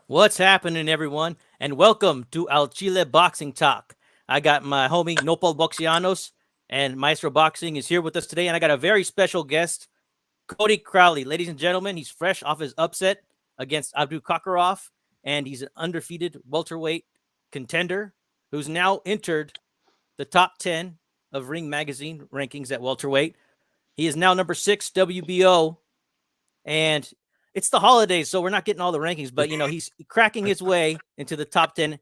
What's happening, everyone? And welcome to Al Chile Boxing Talk. I got my homie Nopal Boxianos and Maestro Boxing is here with us today. And I got a very special guest, Cody Crowley. Ladies and gentlemen, he's fresh off his upset against Abdukakhorov, and he's an undefeated welterweight contender who's now entered the top 10 of Ring Magazine rankings at welterweight. He is now number 6 WBO, and it's the holidays, so we're not getting all the rankings, but he's cracking his way into the top 10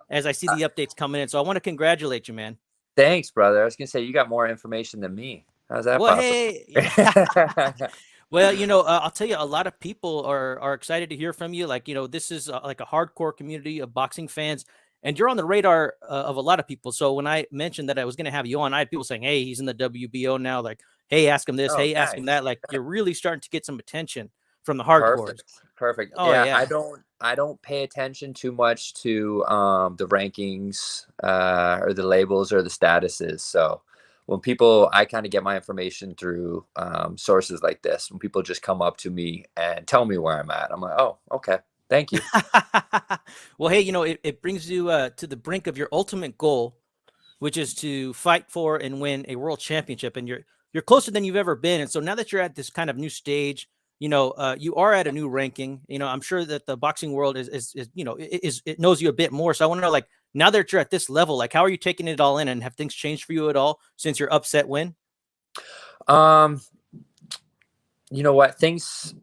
as I see the updates coming in. So I want to congratulate you, man. Thanks, brother. I was gonna say you got more information than me. How's that Well, possible? hey, well, I'll tell you, a lot of people are excited to hear from you. Like, this is like a hardcore community of boxing fans, and you're on the radar of a lot of people. So when I mentioned that I was going to have you on, I had people saying, "Hey, he's in the WBO now." Like, "Hey, ask him this. Oh, Hey, ask him nice. that." Like, you're really starting to get some attention from the hardcores. Perfect. Perfect. Oh Yeah, yeah. I don't pay attention too much to the rankings or the labels or the statuses. So when people I kind of get my information through sources like this, when people just come up to me and tell me where I'm at, I'm like, oh, okay. Thank you. Well, hey, it brings you to the brink of your ultimate goal, which is to fight for and win a world championship. And you're closer than you've ever been. And so now that you're at this kind of new stage, you are at a new ranking. I'm sure that the boxing world it knows you a bit more. So I want to know, like, now that you're at this level, like, how are you taking it all in, and have things changed for you at all since your upset win? Um, you know what? Things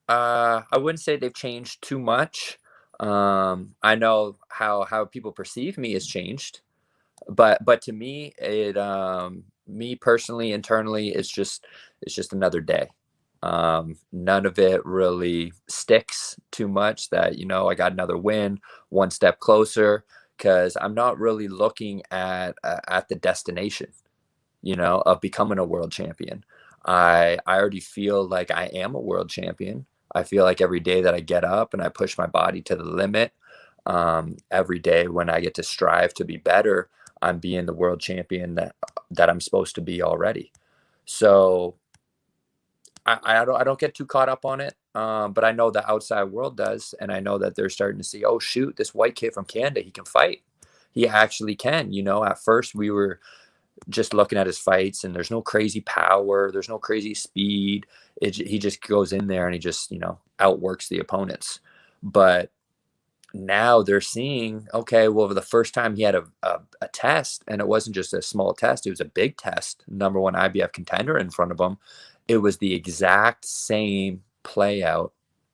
I wouldn't say they've changed too much. I know how people perceive me has changed, but to me, me personally, internally, it's just another day. None of it really sticks too much. That I got another win, one step closer, because I'm not really looking at the destination, of becoming a world champion. I already feel like I am a world champion. I feel like every day that I get up and I push my body to the limit, every day when I get to strive to be better, I'm being the world champion that I'm supposed to be already. So I don't get too caught up on it, but I know the outside world does, and I know that they're starting to see, oh shoot, this white kid from Canada, he can fight. He actually can. At first we were just looking at his fights, and there's no crazy power, there's no crazy speed. He just goes in there and he just outworks the opponents. But now they're seeing, okay, well, the first time he had a test, and it wasn't just a small test, it was a big test, number one IBF contender in front of him. It was the exact same play out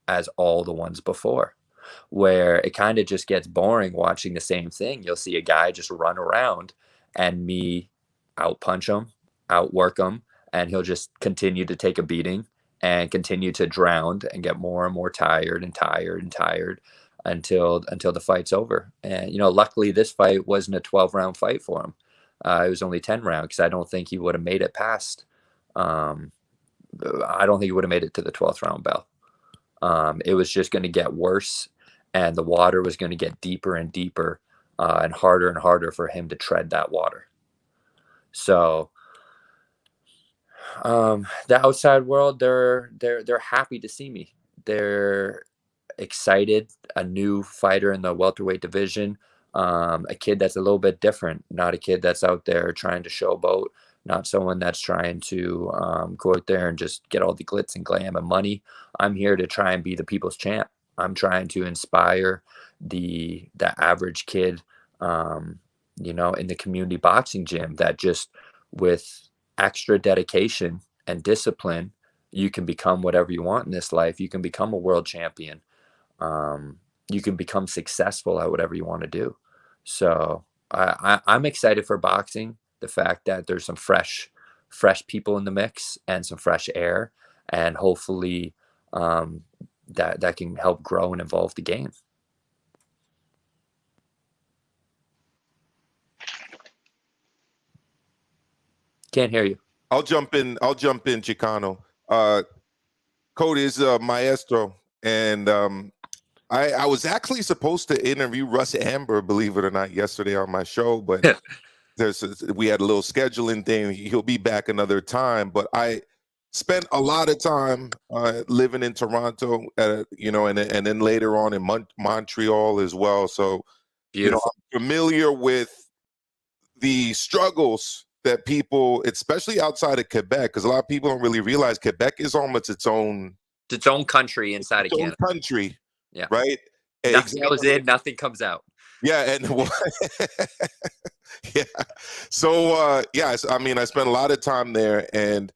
as all the ones before, where it kind of just gets boring watching the same thing. You'll see a guy just run around and me outpunch him, outwork him, and he'll just continue to take a beating and continue to drown and get more and more tired and tired and tired until the fight's over. And luckily this fight wasn't a 12-round fight for him. It was only 10 rounds, because I don't think he would have made it past. I don't think he would have made it to the 12th round bell. It was just going to get worse, and the water was going to get deeper and deeper, and harder for him to tread that water. So the outside world, they're happy to see me. They're excited. A new fighter in the welterweight division, a kid that's a little bit different, not a kid that's out there trying to showboat, not someone that's trying to go out there and just get all the glitz and glam and money. I'm here to try and be the people's champ. I'm trying to inspire the average kid, in the community boxing gym, that just with extra dedication and discipline, you can become whatever you want in this life. You can become a world champion. You can become successful at whatever you want to do. So I'm excited for boxing. The fact that there's some fresh people in the mix and some fresh air, and hopefully that can help grow and evolve the game. Can't hear you. I'll jump in. Chicano. Cody is Maestro, and I was actually supposed to interview Russ Amber, believe it or not, yesterday on my show, but we had a little scheduling thing. He'll be back another time, but spent a lot of time living in Toronto, you know, and then later on in Montreal as well. So, you know, Beautiful. I'm familiar with the struggles that people, especially outside of Quebec, because a lot of people don't really realize Quebec is almost It's its own country inside of its own Canada. country, Yeah. right? Nothing goes Exactly. in, nothing comes out. Yeah, and yeah. So yes, I mean, I spent a lot of time there, and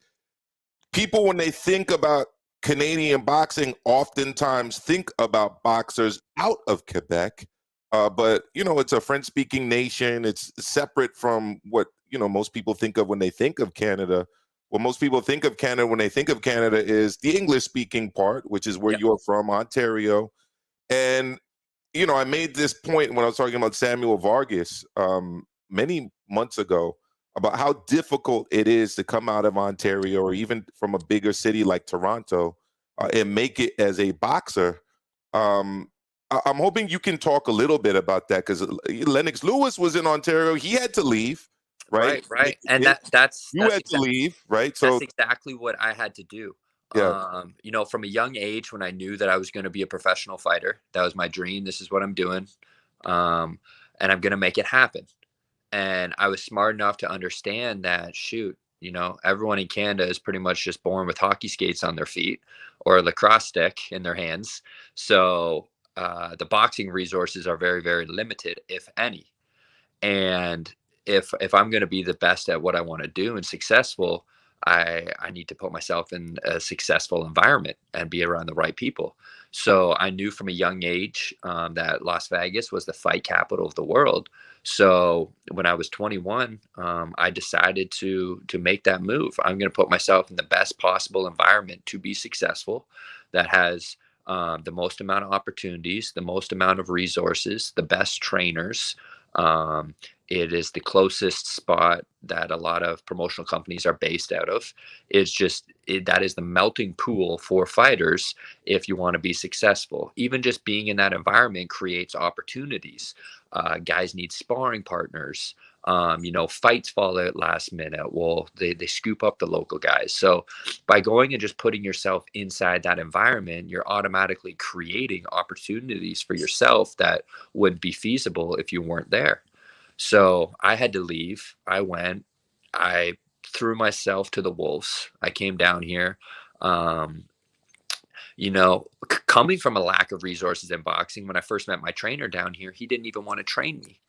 people, when they think about Canadian boxing, oftentimes think about boxers out of Quebec. But you know, it's a French-speaking nation. It's separate from what, you know, most people think of when they think of Canada. What most people think of Canada when they think of Canada is the English-speaking part, which is where Yep. you're from, Ontario. And you know, I made this point when I was talking about Samuel Vargas many months ago about how difficult it is to come out of Ontario or even from a bigger city like Toronto and make it as a boxer. I'm hoping you can talk a little bit about that, because Lennox Lewis was in Ontario. He had to leave, right? Right. And that's You had to leave, right? So that's exactly what I had to do. yeah, You know, from a young age, when I knew that I was going to be a professional fighter, that was my dream. This is what I'm doing. Um, and I'm going to make it happen. And I was smart enough to understand that, shoot, you know, everyone in Canada is pretty much just born with hockey skates on their feet or a lacrosse stick in their hands. So the boxing resources are very, very limited, if any. And if I'm going to be the best at what I want to do and successful, I need to put myself in a successful environment and be around the right people. So I knew from a young age that Las Vegas was the fight capital of the world. So when I was 21, I decided to make that move. I'm going to put myself in the best possible environment to be successful, that has the most amount of opportunities, the most amount of resources, the best trainers. Um, it is the closest spot that a lot of promotional companies are based out of. It's just that is the melting pool for fighters if you want to be successful. Even just being in that environment creates opportunities. Guys need sparring partners. You know, fights fall out last minute. Well, they scoop up the local guys. So by going and just putting yourself inside that environment, you're automatically creating opportunities for yourself that would be feasible if you weren't there. So I had to leave. I went. I threw myself to the wolves. I came down here. Um, you know, coming from a lack of resources in boxing, when I first met my trainer down here, he didn't even want to train me.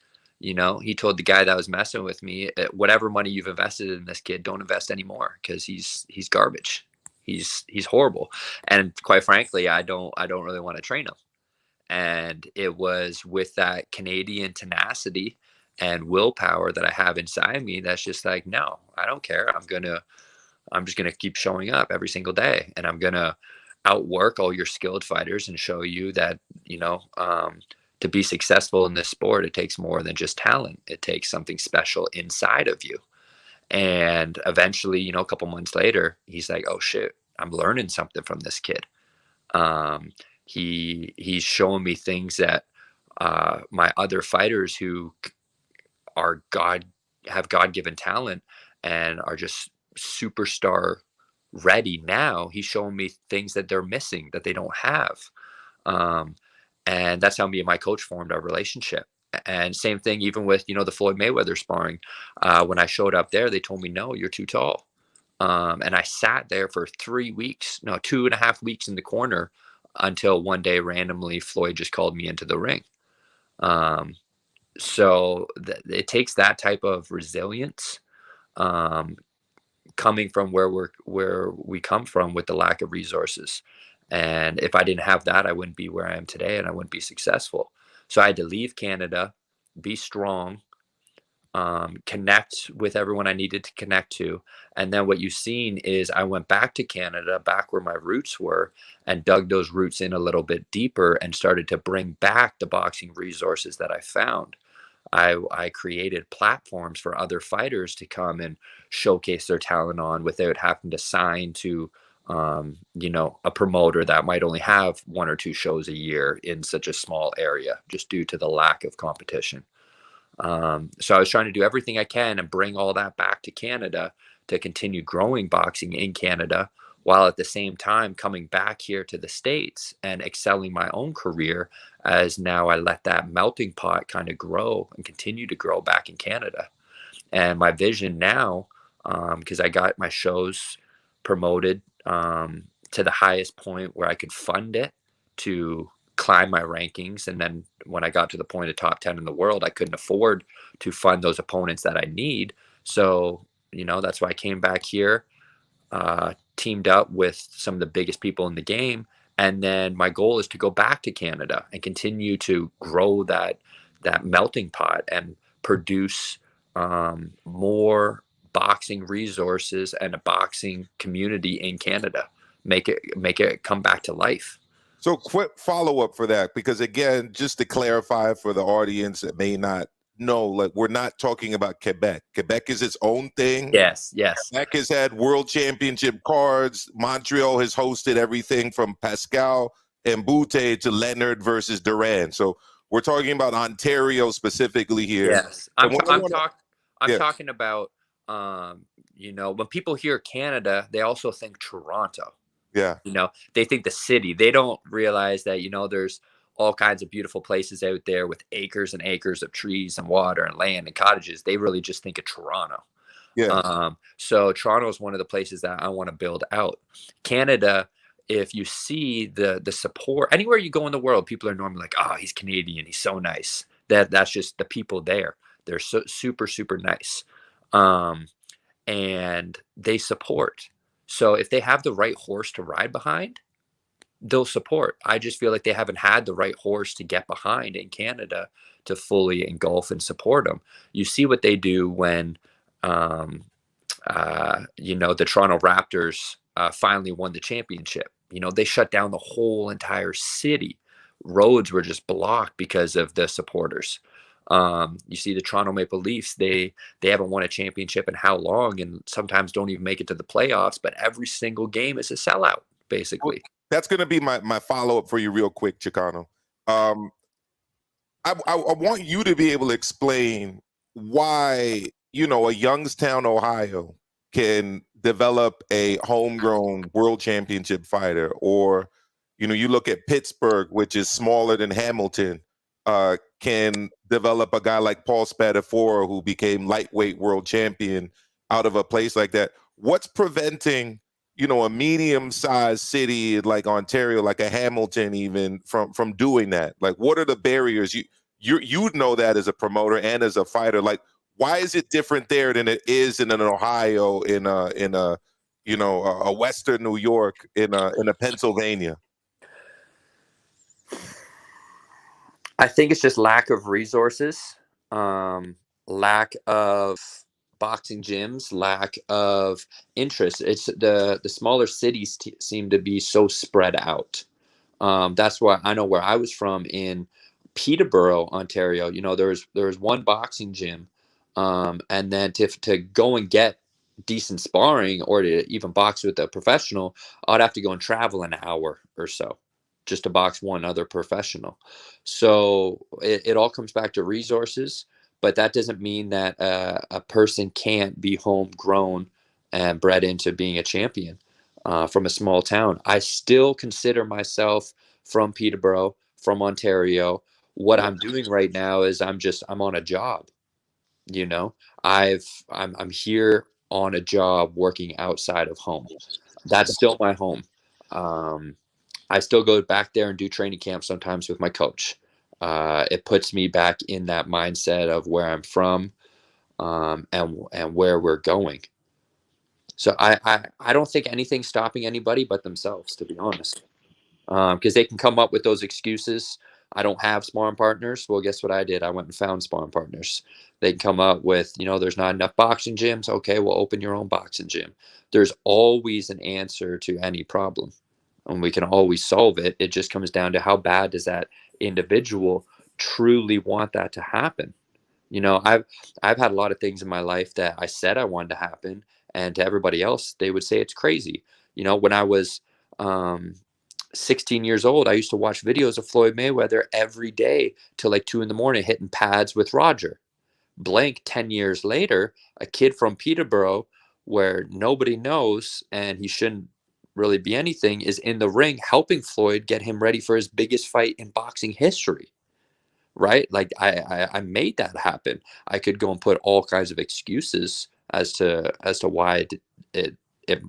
You know, he told the guy that was messing with me, whatever money you've invested in this kid, don't invest anymore, because he's garbage. He's horrible. And quite frankly, I don't really want to train him. And it was with that Canadian tenacity and willpower that I have inside me that's just like, no, I don't care. I'm just gonna keep showing up every single day, and I'm gonna outwork all your skilled fighters and show you that, you know, to be successful in this sport, it takes more than just talent. It takes something special inside of you. And eventually, you know, a couple months later, he's like, oh shit, I'm learning something from this kid. Um, he's showing me things that my other fighters who are have God-given talent and are just superstar ready now. He's showing me things that they're missing, that they don't have. Um, and that's how me and my coach formed our relationship. And same thing, even with, you know, the Floyd Mayweather sparring. When I showed up there, they told me, no, you're too tall. And I sat there for 3 weeks, no, 2.5 weeks in the corner, until one day randomly Floyd just called me into the ring. Um, so it takes that type of resilience, um, coming from where we come from with the lack of resources. And if I didn't have that, I wouldn't be where I am today, and I wouldn't be successful. So I had to leave Canada, be strong, connect with everyone I needed to connect to. And then what you've seen is I went back to Canada, back where my roots were, and dug those roots in a little bit deeper and started to bring back the boxing resources that I found. I created platforms for other fighters to come and showcase their talent on without having to sign to, you know, a promoter that might only have 1 or 2 shows a year in such a small area, just due to the lack of competition. So I was trying to do everything I can and bring all that back to Canada to continue growing boxing in Canada, while at the same time coming back here to the States and excelling my own career, as now I let that melting pot kind of grow and continue to grow back in Canada. And my vision now, because I got my shows promoted to the highest point where I could fund it to climb my rankings. And then when I got to the point of top 10 in the world, I couldn't afford to fund those opponents that I need. So, that's why I came back here, teamed up with some of the biggest people in the game. And then my goal is to go back to Canada and continue to grow that melting pot and produce more boxing resources and a boxing community in Canada. Make it come back to life. So quick follow-up for that, because again, just to clarify for the audience that may not know, like, we're not talking about Quebec. Quebec is its own thing. Yes. Quebec has had world championship cards. Montreal has hosted everything from Pascal and Boutte to Leonard versus Duran. So we're talking about Ontario specifically here. Yes, I'm talking about, when people hear Canada, they also think Toronto. Yeah. They think the city. They don't realize that, there's all kinds of beautiful places out there with acres and acres of trees and water and land and cottages. They really just think of Toronto. Yeah. So Toronto is one of the places that I want to build out. Canada, if you see the support anywhere you go in the world, people are normally like, oh, he's Canadian, he's so nice. That's just the people there. They're so super, super nice. And they support. So if they have the right horse to ride behind, they'll support. I just feel like they haven't had the right horse to get behind in Canada to fully engulf and support them. You see what they do when, the Toronto Raptors finally won the championship. They shut down the whole entire city. Roads were just blocked because of the supporters. You see the Toronto Maple Leafs, they haven't won a championship in how long, and sometimes don't even make it to the playoffs, but every single game is a sellout, basically. That's going to be my follow-up for you real quick, Chicano. I want you to be able to explain why, a Youngstown, Ohio can develop a homegrown world championship fighter, or, you look at Pittsburgh, which is smaller than Hamilton, can develop a guy like Paul Spadafora, who became lightweight world champion out of a place like that. What's preventing, a medium-sized city like Ontario, like a Hamilton, even from doing that? Like, what are the barriers? You'd know that as a promoter and as a fighter. Like, why is it different there than it is in an Ohio, in a Western New York, in a Pennsylvania? I think it's just lack of resources, lack of boxing gyms, lack of interest. It's the smaller cities seem to be so spread out. That's why I know where I was from in Peterborough, Ontario. There was one boxing gym, and then to go and get decent sparring or to even box with a professional, I'd have to go and travel an hour or so just to box one other professional. So it all comes back to resources, but that doesn't mean that a person can't be homegrown and bred into being a champion from a small town. I still consider myself from Peterborough, from Ontario. What I'm doing right now is I'm on a job. I'm here on a job working outside of home. That's still my home. I still go back there and do training camps sometimes with my coach. It puts me back in that mindset of where I'm from, and where we're going. So I don't think anything's stopping anybody but themselves, to be honest, because they can come up with those excuses. I don't have sparring partners. Well, guess what I did? I went and found sparring partners. They can come up with, there's not enough boxing gyms. Okay, well, open your own boxing gym. There's always an answer to any problem, and we can always solve it. It just comes down to how bad does that individual truly want that to happen. I've had a lot of things in my life that I said I wanted to happen, and to everybody else, they would say it's crazy. When I was 16 years old, I used to watch videos of Floyd Mayweather every day till like 2 a.m, hitting pads with Roger. Blank 10 years later, a kid from Peterborough where nobody knows, and he shouldn't really be anything, is in the ring helping Floyd get him ready for his biggest fight in boxing history. Right? Like I made that happen. I could go and put all kinds of excuses as to why it it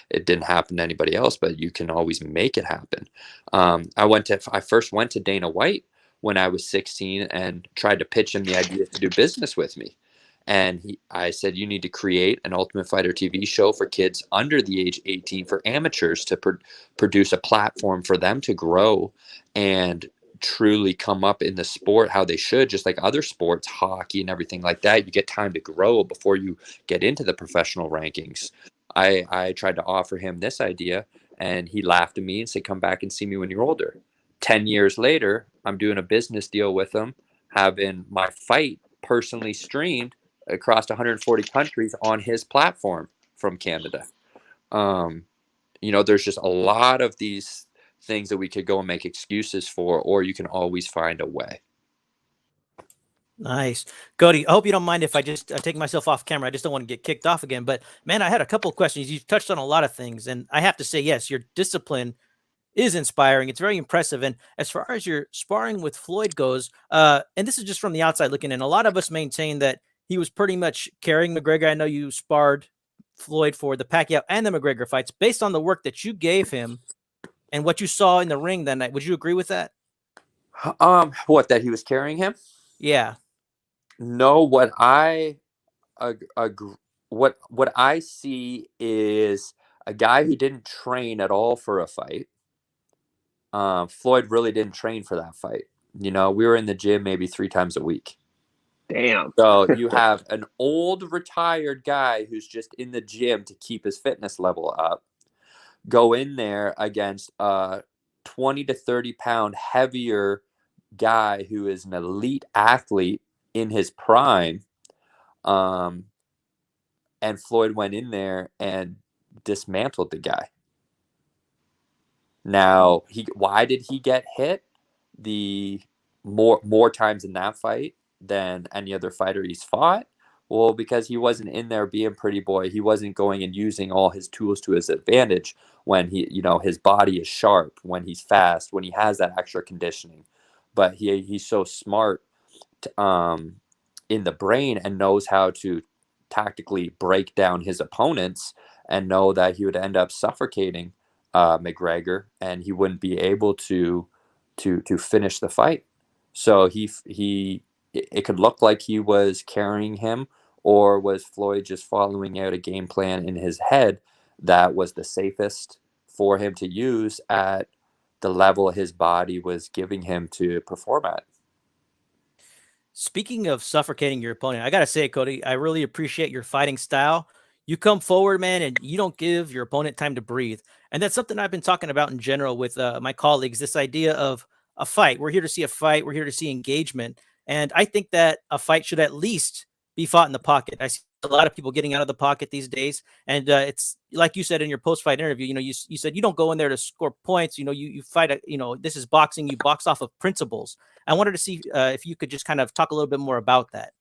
it didn't happen to anybody else, but you can always make it happen. I first went to Dana White when I was 16 and tried to pitch him the idea to do business with me. And I said, you need to create an Ultimate Fighter TV show for kids under the age 18, for amateurs, to produce a platform for them to grow and truly come up in the sport how they should, just like other sports, hockey and everything like that. You get time to grow before you get into the professional rankings. I tried to offer him this idea, and he laughed at me and said, come back and see me when you're older. 10 years later, I'm doing a business deal with him, having my fight personally streamed across 140 countries on his platform from Canada. There's just a lot of these things that we could go and make excuses for, or you can always find a way. Nice. Cody, I hope you don't mind if I just take myself off camera. I just don't want to get kicked off again. But man, I had a couple of questions. You've touched on a lot of things, and I have to say, yes, your discipline is inspiring. It's very impressive. And as far as your sparring with Floyd goes, and this is just from the outside looking in, a lot of us maintain that he was pretty much carrying McGregor. I know you sparred Floyd for the Pacquiao and the McGregor fights. Based on the work that you gave him and what you saw in the ring that night, would you agree with that? What, that he was carrying him? Yeah. No, what I what I see is a guy who didn't train at all for a fight. Floyd really didn't train for that fight. We were in the gym maybe 3 times a week. Damn. So you have an old retired guy who's just in the gym to keep his fitness level up, go in there against a 20 to 30 pound heavier guy who is an elite athlete in his prime. And Floyd went in there and dismantled the guy. Now, why did he get hit the more times in that fight than any other fighter he's fought? Well, because he wasn't in there being pretty boy. He wasn't going and using all his tools to his advantage when his body is sharp, when he's fast, when he has that extra conditioning. But he's so smart in the brain and knows how to tactically break down his opponents, and know that he would end up suffocating McGregor, and he wouldn't be able to finish the fight. So it could look like he was carrying him, or was Floyd just following out a game plan in his head that was the safest for him to use at the level his body was giving him to perform at. Speaking of suffocating your opponent, I got to say, Cody, I really appreciate your fighting style. You come forward, man, and you don't give your opponent time to breathe. And that's something I've been talking about in general with my colleagues, this idea of a fight. We're here to see a fight. We're here to see engagement. And I think that a fight should at least be fought in the pocket. I see a lot of people getting out of the pocket these days. And it's like you said in your post-fight interview, you said you don't go in there to score points. You fight, this is boxing. You box off of principles. I wanted to see if you could just kind of talk a little bit more about that.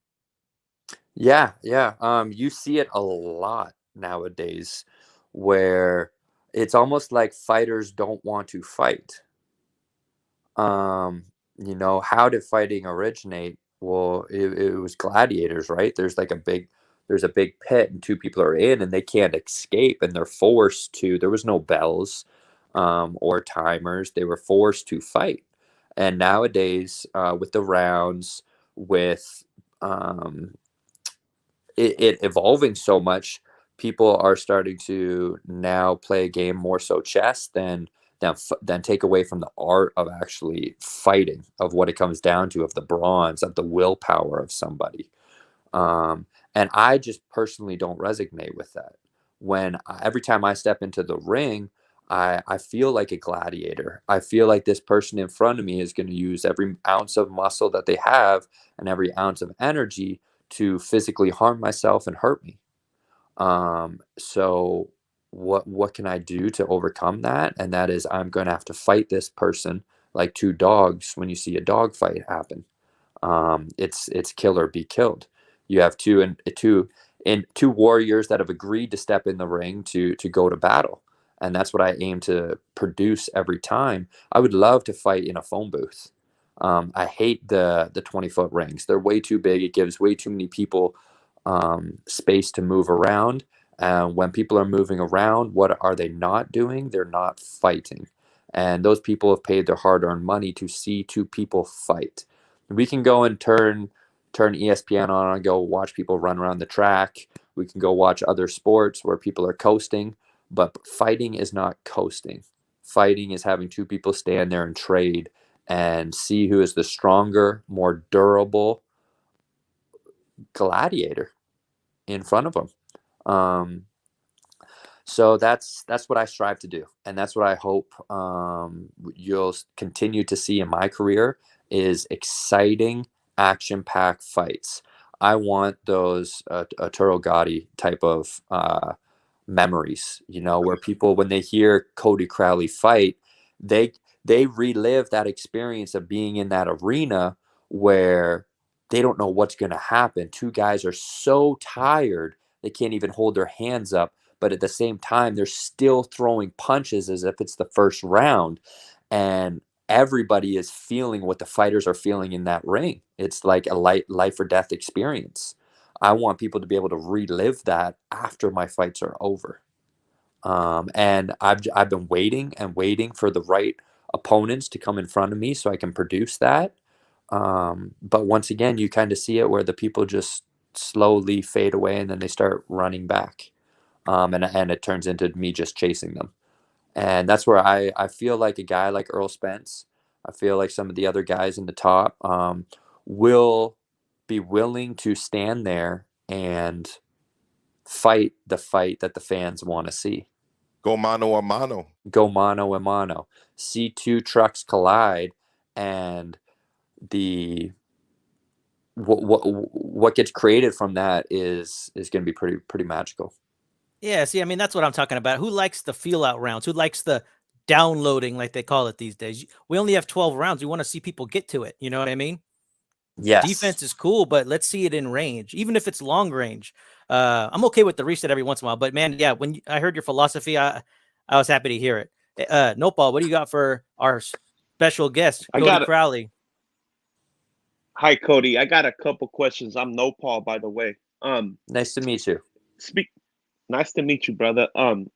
Yeah. You see it a lot nowadays, where it's almost like fighters don't want to fight. How did fighting originate? Well, it was gladiators, right? There's a big pit, and 2 people are in, and they can't escape, and they're forced to. There was no bells or timers. They were forced to fight. And nowadays, with the rounds, with it evolving so much, people are starting to now play a game more so chess than take away from the art of actually fighting, of what it comes down to, of the bronze, of the willpower of somebody. And I just personally don't resonate with that. Every time I step into the ring, I feel like a gladiator. I feel like this person in front of me is going to use every ounce of muscle that they have and every ounce of energy to physically harm myself and hurt me. So what can I do to overcome that? And that is, I'm going to have to fight this person like 2 dogs when you see a dog fight happen. It's kill or be killed. You have two two warriors that have agreed to step in the ring to go to battle. And that's what I aim to produce every time. I would love to fight in a phone booth. I hate the 20-foot rings. They're way too big. It gives way too many people space to move around. When people are moving around, what are they not doing? They're not fighting. And those people have paid their hard-earned money to see two people fight. We can go and turn ESPN on and go watch people run around the track. We can go watch other sports where people are coasting, but fighting is not coasting. Fighting is having two people stand there and trade and see who is the stronger, more durable gladiator in front of them. So that's what I strive to do, and that's what I hope you'll continue to see in my career is exciting, action-packed fights. I want those Arturo Gatti type of memories, where people, when they hear Cody Crowley fight, they relive that experience of being in that arena where they don't know what's going to happen. Two guys are so tired they can't even hold their hands up, but at the same time they're still throwing punches as if it's the first round, and everybody is feeling what the fighters are feeling in that ring. It's like a life or death experience. I want people to be able to relive that after my fights are over. And I've been waiting and waiting for the right opponents to come in front of me so I can produce that. But once again, you kind of see it where the people just slowly fade away and then they start running back. And it turns into me just chasing them. And that's where I feel like a guy like Earl Spence, I feel like some of the other guys in the top will be willing to stand there and fight the fight that the fans want to see. Go mano a mano. Go mano a mano. See two trucks collide, and the what gets created from that is going to be pretty magical. Yeah, see, I mean, that's what I'm talking about. Who likes the feel out rounds? Who likes the downloading, like they call it these days? We only have 12 rounds. We want to see people get to it. You know what I mean? Yes. Defense is cool, but let's see it in range, even if it's long range. I'm okay with the reset every once in a while, but man, yeah, when I heard your philosophy, I was happy to hear it. Nopal, what do you got for our special guest, Cody Crowley? Hi, Cody. I got a couple questions. I'm Nopal, by the way. Nice to meet you. Nice to meet you, brother.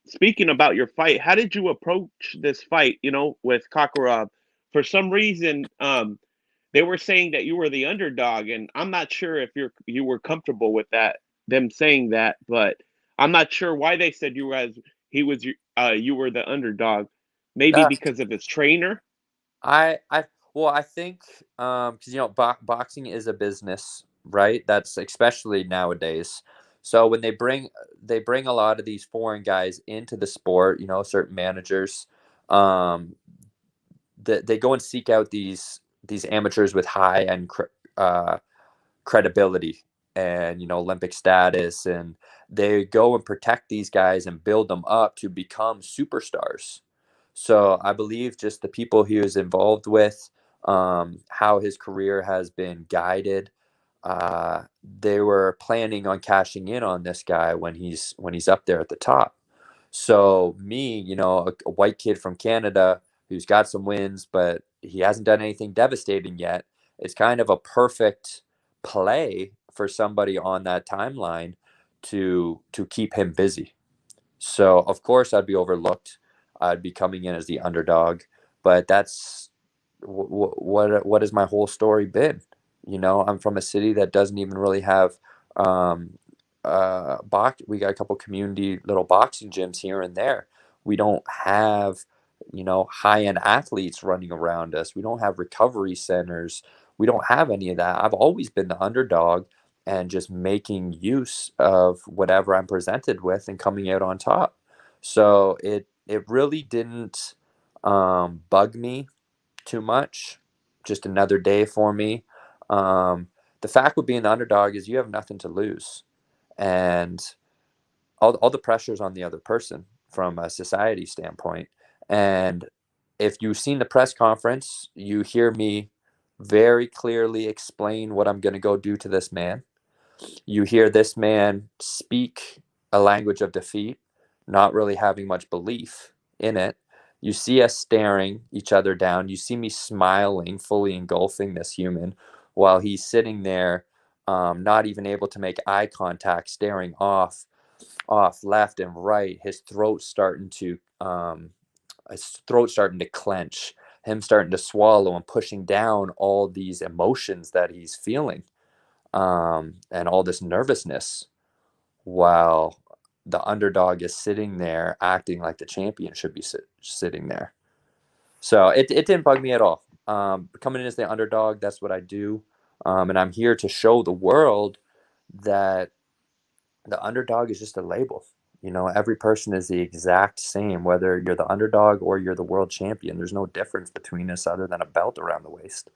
Speaking about your fight, how did you approach this fight, with Kakarov? For some reason, they were saying that you were the underdog, and I'm not sure if you were comfortable with that, them saying that, but I'm not sure why they said you were the underdog. Maybe because of his trainer. I think because boxing is a business, right? That's especially nowadays. So when they bring a lot of these foreign guys into the sport, certain managers, they go and seek out these amateurs with high end credibility and Olympic status, and they go and protect these guys and build them up to become superstars. So I believe just the people he was involved with, how his career has been guided, they were planning on cashing in on this guy when he's up there at the top. So me, a white kid from Canada who's got some wins, but he hasn't done anything devastating yet, it's kind of a perfect play for somebody on that timeline to keep him busy. So of course I'd be overlooked. I'd be coming in as the underdog, but that's what has my whole story been. I'm from a city that doesn't even really have we got a couple community little boxing gyms here and there. We don't have high-end athletes running around us. We don't have recovery centers. We don't have any of that. I've always been the underdog and just making use of whatever I'm presented with and coming out on top. So it really didn't bug me too much. Just another day for me. The fact with being the underdog is you have nothing to lose, and all the pressure's on the other person from a society standpoint. And if you've seen the press conference, you hear me very clearly explain what I'm going to go do to this man. You hear this man speak a language of defeat, not really having much belief in it. You see us staring each other down. You see me smiling, fully engulfing this human, while he's sitting there, not even able to make eye contact, staring off left and right. His throat starting to clench, him starting to swallow and pushing down all these emotions that he's feeling, and all this nervousness, while the underdog is sitting there acting like the champion should be sitting there. So it didn't bug me at all. Coming in as the underdog, that's what I do. And I'm here to show the world that the underdog is just a label. Every person is the exact same, whether you're the underdog or you're the world champion. There's no difference between us other than a belt around the waist.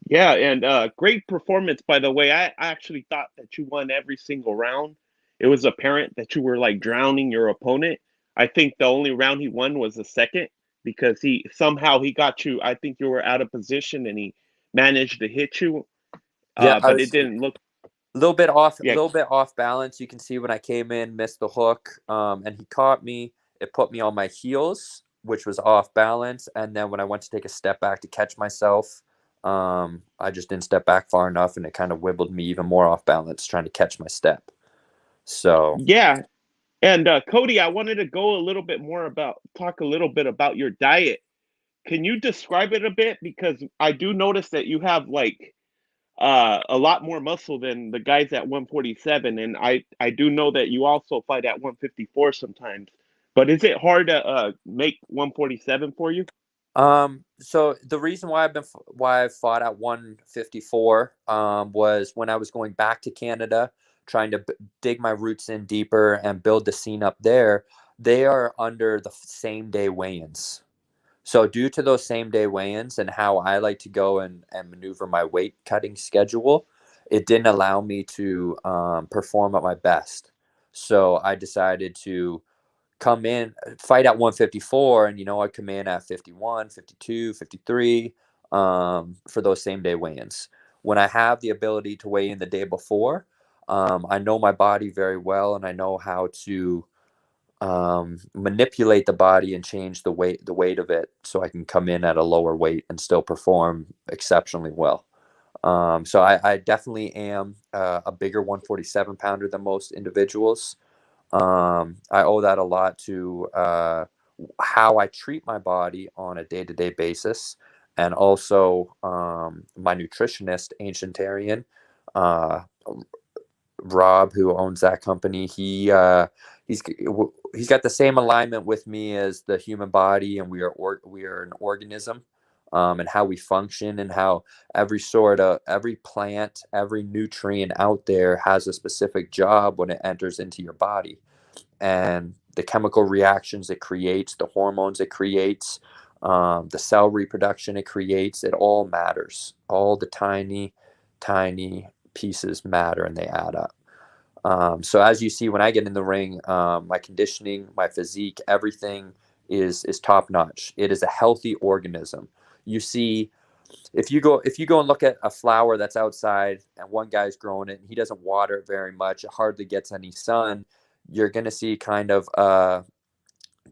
Yeah, and great performance, by the way. I actually thought that you won every single round. It was apparent that you were like drowning your opponent. I think the only round he won was the second because he somehow he got you. I think you were out of position and he managed to hit you. Yeah, I But it was didn't look. a little bit off, Yeah, balance. You can see when I came in, missed the hook, and he caught me. It put me on my heels, which was off balance. And then when I went to take a step back to catch myself, I just didn't step back far enough, and it kind of wibbled me even more off balance, trying to catch my step. So yeah. And Cody, I wanted to talk a little bit about your diet. Can you describe it a bit? Because I do notice that you have like a lot more muscle than the guys at 147, and I do know that you also fight at 154 sometimes. But is it hard to make 147 for you? So the reason why I fought at 154 was when I was going back to Canada, trying to dig my roots in deeper and build the scene up there. They are under the same day weigh-ins. So due to those same day weigh-ins and how I like to go and maneuver my weight cutting schedule, it didn't allow me to perform at my best. So I decided to come in, fight at 154, and I come in at 51, 52, 53 for those same day weigh-ins. When I have the ability to weigh in the day before, I know my body very well, and I know how to manipulate the body and change the weight of it so I can come in at a lower weight and still perform exceptionally well. So I definitely am a bigger 147 pounder than most individuals. I owe that a lot to how I treat my body on a day-to-day basis, and also my nutritionist, Ancientarian, Rob, who owns that company. He's got the same alignment with me as the human body, and we are an organism, and how we function, and how every plant, every nutrient out there has a specific job when it enters into your body, and the chemical reactions it creates, the hormones it creates, the cell reproduction it creates. It all matters. All the tiny pieces matter, and they add up. So as you see, when I get in the ring, my conditioning, my physique, everything is top notch. It is a healthy organism. You see, if you go and look at a flower that's outside and one guy's growing it and he doesn't water it very much, it hardly gets any sun, you're going to see kind of a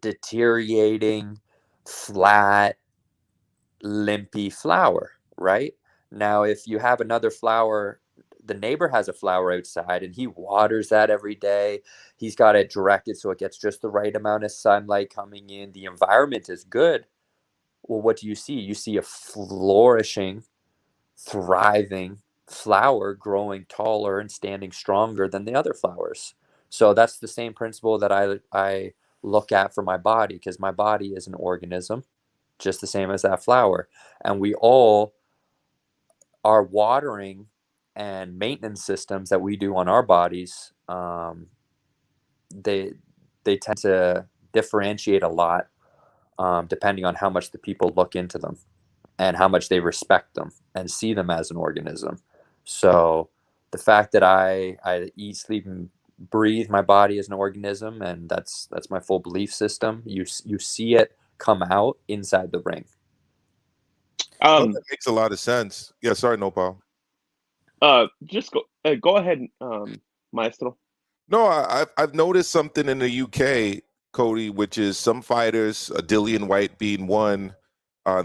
deteriorating, flat, limpy flower, right? Now, if you have another flower, the neighbor has a flower outside and he waters that every day. He's got it directed so it gets just the right amount of sunlight coming in. The environment is good. Well, what do? You see a flourishing, thriving flower growing taller and standing stronger than the other flowers. So that's the same principle that I look at for my body, because my body is an organism just the same as that flower. And we all are watering and maintenance systems that we do on our bodies. They tend to differentiate a lot, depending on how much the people look into them and how much they respect them and see them as an organism. So the fact that I eat, sleep, and breathe my body as an organism, and that's my full belief system. You see it come out inside the ring. No, that makes a lot of sense. Yeah, sorry, Nopal. Just go ahead, Maestro. No, I've noticed something in the UK, Cody, which is some fighters, Dillian White being one.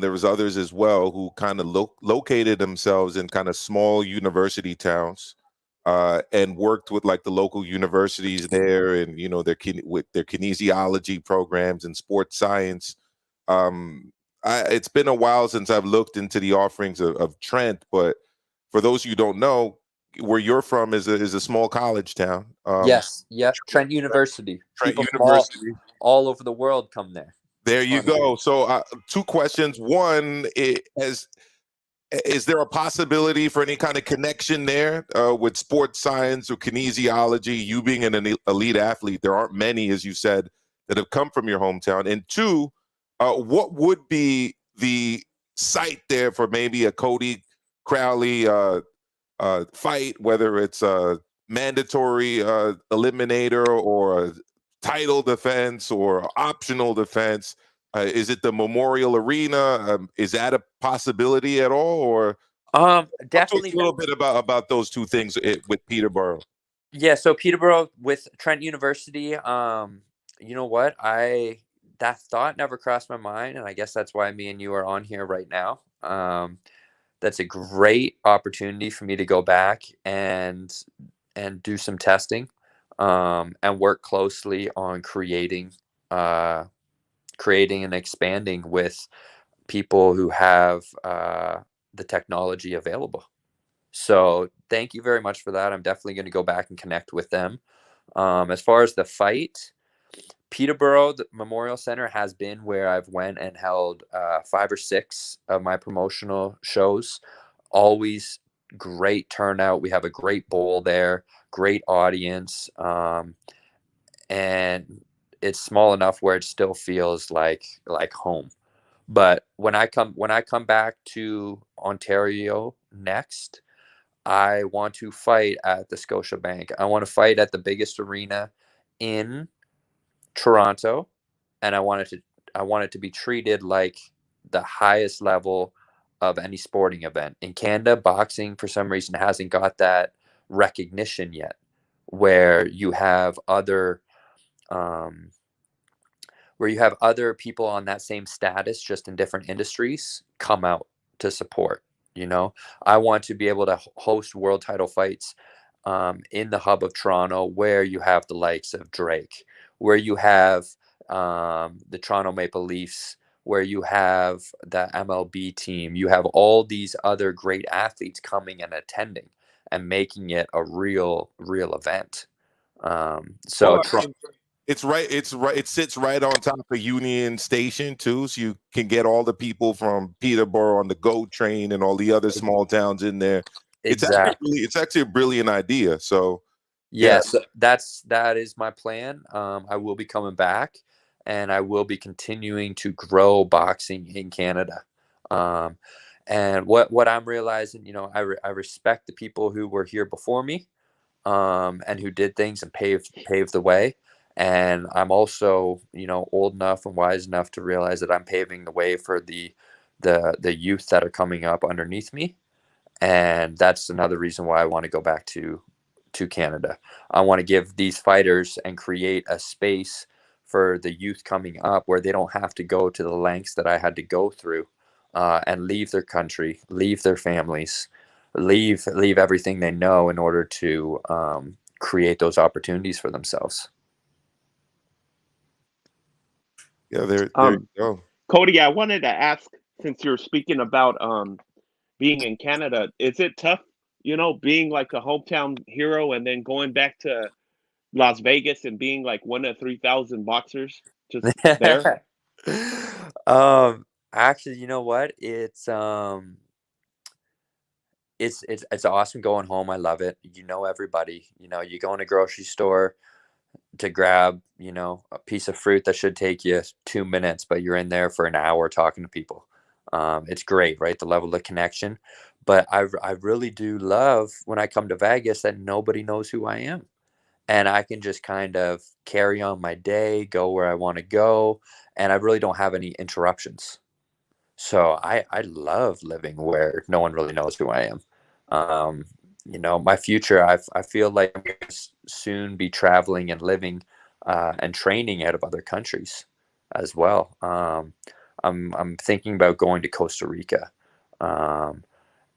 There was others as well who kind of located themselves in kind of small university towns, and worked with like the local universities there, and with their kinesiology programs and sports science. It's been a while since I've looked into the offerings of Trent, but for those of you who don't know, where you're from is a small college town. Yes, yep. Trent University. Trent People from University. all over the world come there. There you go. So, two questions. One is there a possibility for any kind of connection there with sports science or kinesiology? You being an elite athlete, there aren't many, as you said, that have come from your hometown. And two, what would be the site there for maybe a Cody Crowley fight, whether it's a mandatory eliminator or a title defense or optional defense? Is it the Memorial Arena? Is that a possibility at all? Or definitely talk a little bit about those two things with Peterborough. Yeah, so Peterborough with Trent University. You know what? That thought never crossed my mind, and I guess that's why me and you are on here right now. That's a great opportunity for me to go back and do some testing, and work closely on creating and expanding with people who have the technology available. So thank you very much for that. I'm definitely going to go back and connect with them. As far as the fight, Peterborough the Memorial Center has been where I've went and held 5 or 6 of my promotional shows. Always great turnout. We have a great bowl there, great audience, and it's small enough where it still feels like home. But when I come back to Ontario next, I want to fight at the Scotiabank. I want to fight at the biggest arena in Toronto, and I want it to be treated like the highest level of any sporting event. In Canada, boxing for some reason hasn't got that recognition yet, where you have other people on that same status, just in different industries, come out to support. I want to be able to host world title fights in the hub of Toronto, where you have the likes of Drake, where you have the Toronto Maple Leafs, where you have the MLB team. You have all these other great athletes coming and attending and making it a real event. It's right. It sits right on top of Union Station too, so you can get all the people from Peterborough on the GO train and all the other small towns in there. Exactly. It's actually a brilliant idea. So yes, that is my plan. I will be coming back, and I will be continuing to grow boxing in Canada. And what I'm realizing, I respect the people who were here before me, and who did things and paved the way. And I'm also, old enough and wise enough to realize that I'm paving the way for the youth that are coming up underneath me. And that's another reason why I want to go back to Canada. I want to give these fighters and create a space for the youth coming up where they don't have to go to the lengths that I had to go through, and leave their country, leave their families, leave everything they know in order to create those opportunities for themselves. Yeah, there you go. Cody, I wanted to ask, since you're speaking about being in Canada, is it tough, being like a hometown hero and then going back to Las Vegas and being like one of 3,000 boxers just there? Actually, you know what? It's awesome going home. I love it. Everybody. You go in a grocery store to grab, a piece of fruit that should take you 2 minutes, but you're in there for an hour talking to people. It's great, right? The level of connection. But I really do love when I come to Vegas that nobody knows who I am. And I can just kind of carry on my day, go where I want to go, and I really don't have any interruptions. So I love living where no one really knows who I am. my future, I feel like I'm going to soon be traveling and living and training out of other countries as well. I'm thinking about going to Costa Rica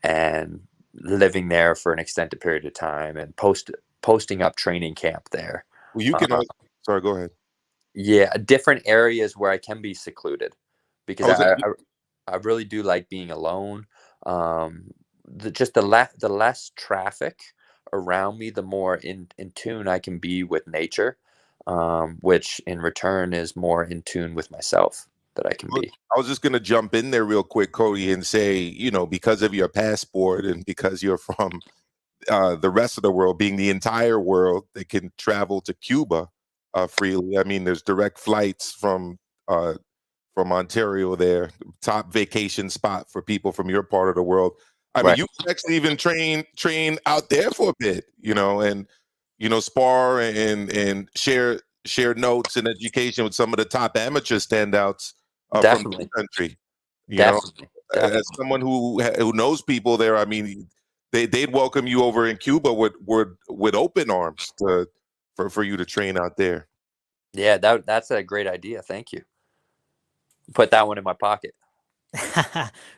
and living there for an extended period of time and posting up training camp there. Well, you can. Sorry, go ahead. Yeah, different areas where I can be secluded, because I was I really do like being alone. The less traffic around me, the more in tune I can be with nature, which in return is more in tune with myself that I can be. I was just going to jump in there real quick, Cody, and say, because of your passport and because you're from the rest of the world, being the entire world that can travel to Cuba freely. I mean, there's direct flights from Ontario there, top vacation spot for people from your part of the world. I mean, Right. you can actually even train out there for a bit, and spar and share notes and education with some of the top amateur standouts from the Definitely. country. Definitely. As someone who knows people there, I mean, they'd welcome you over in Cuba with open arms for you to train out there. Yeah, that's a great idea. Thank you. Put that one in my pocket.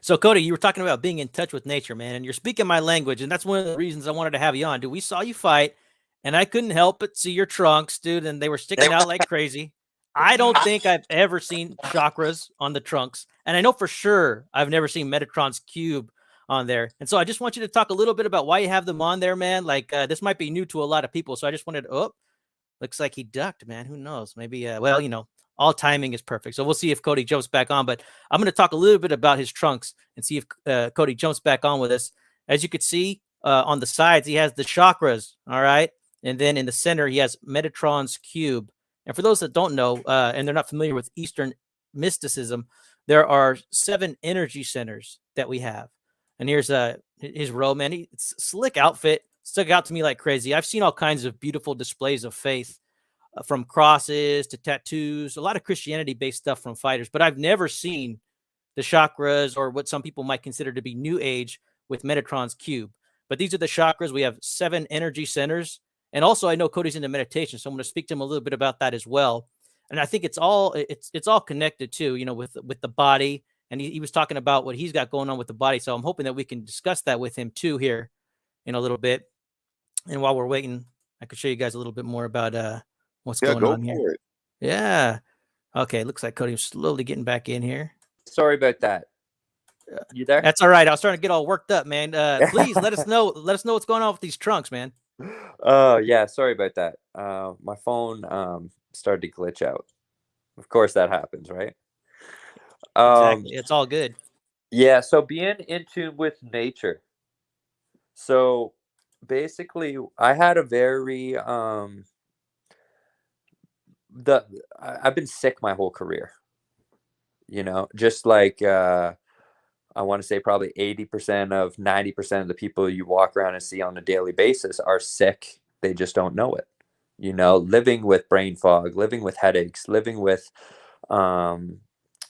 So, Cody, you were talking about being in touch with nature, man, and you're speaking my language, and that's one of the reasons I wanted to have you on, dude. We saw you fight, and I couldn't help but see your trunks, dude, and they were sticking out like crazy. I don't think I've ever seen chakras on the trunks, and I know for sure I've never seen Metatron's cube on there. And so I just want you to talk a little bit about why you have them on there, man. Like this might be new to a lot of people, so I just wanted. Oh, looks like he ducked, man. Who knows? Maybe. Well, all timing is perfect. So we'll see if Cody jumps back on. But I'm going to talk a little bit about his trunks and see if Cody jumps back on with us. As you could see on the sides, he has the chakras. All right. And then in the center, he has Metatron's cube. And for those that don't know, and they're not familiar with Eastern mysticism, there are 7 energy centers that we have. And here's his robe, man. It's a slick outfit. Stuck out to me like crazy. I've seen all kinds of beautiful displays of faith, from crosses to tattoos, a lot of Christianity-based stuff from fighters, but I've never seen the chakras or what some people might consider to be new age with Metatron's cube. But these are the chakras. We have 7 energy centers. And also I know Cody's into meditation, so I'm going to speak to him a little bit about that as well. And I think it's all connected too, with the body. And he was talking about what he's got going on with the body. So I'm hoping that we can discuss that with him too here in a little bit. And while we're waiting, I could show you guys a little bit more about what's going on here. It. Yeah. Okay. Looks like Cody's slowly getting back in here. Sorry about that. You there? That's all right. I was starting to get all worked up, man. Please let us know. Let us know what's going on with these trunks, man. Oh, yeah. Sorry about that. My phone started to glitch out. Of course that happens, right? Exactly. It's all good. Yeah. So being in tune with nature. So basically, I had a very I've been sick my whole career. Just like I want to say probably 80% of 90% of the people you walk around and see on a daily basis are sick. They just don't know it. Living with brain fog, living with headaches, living with high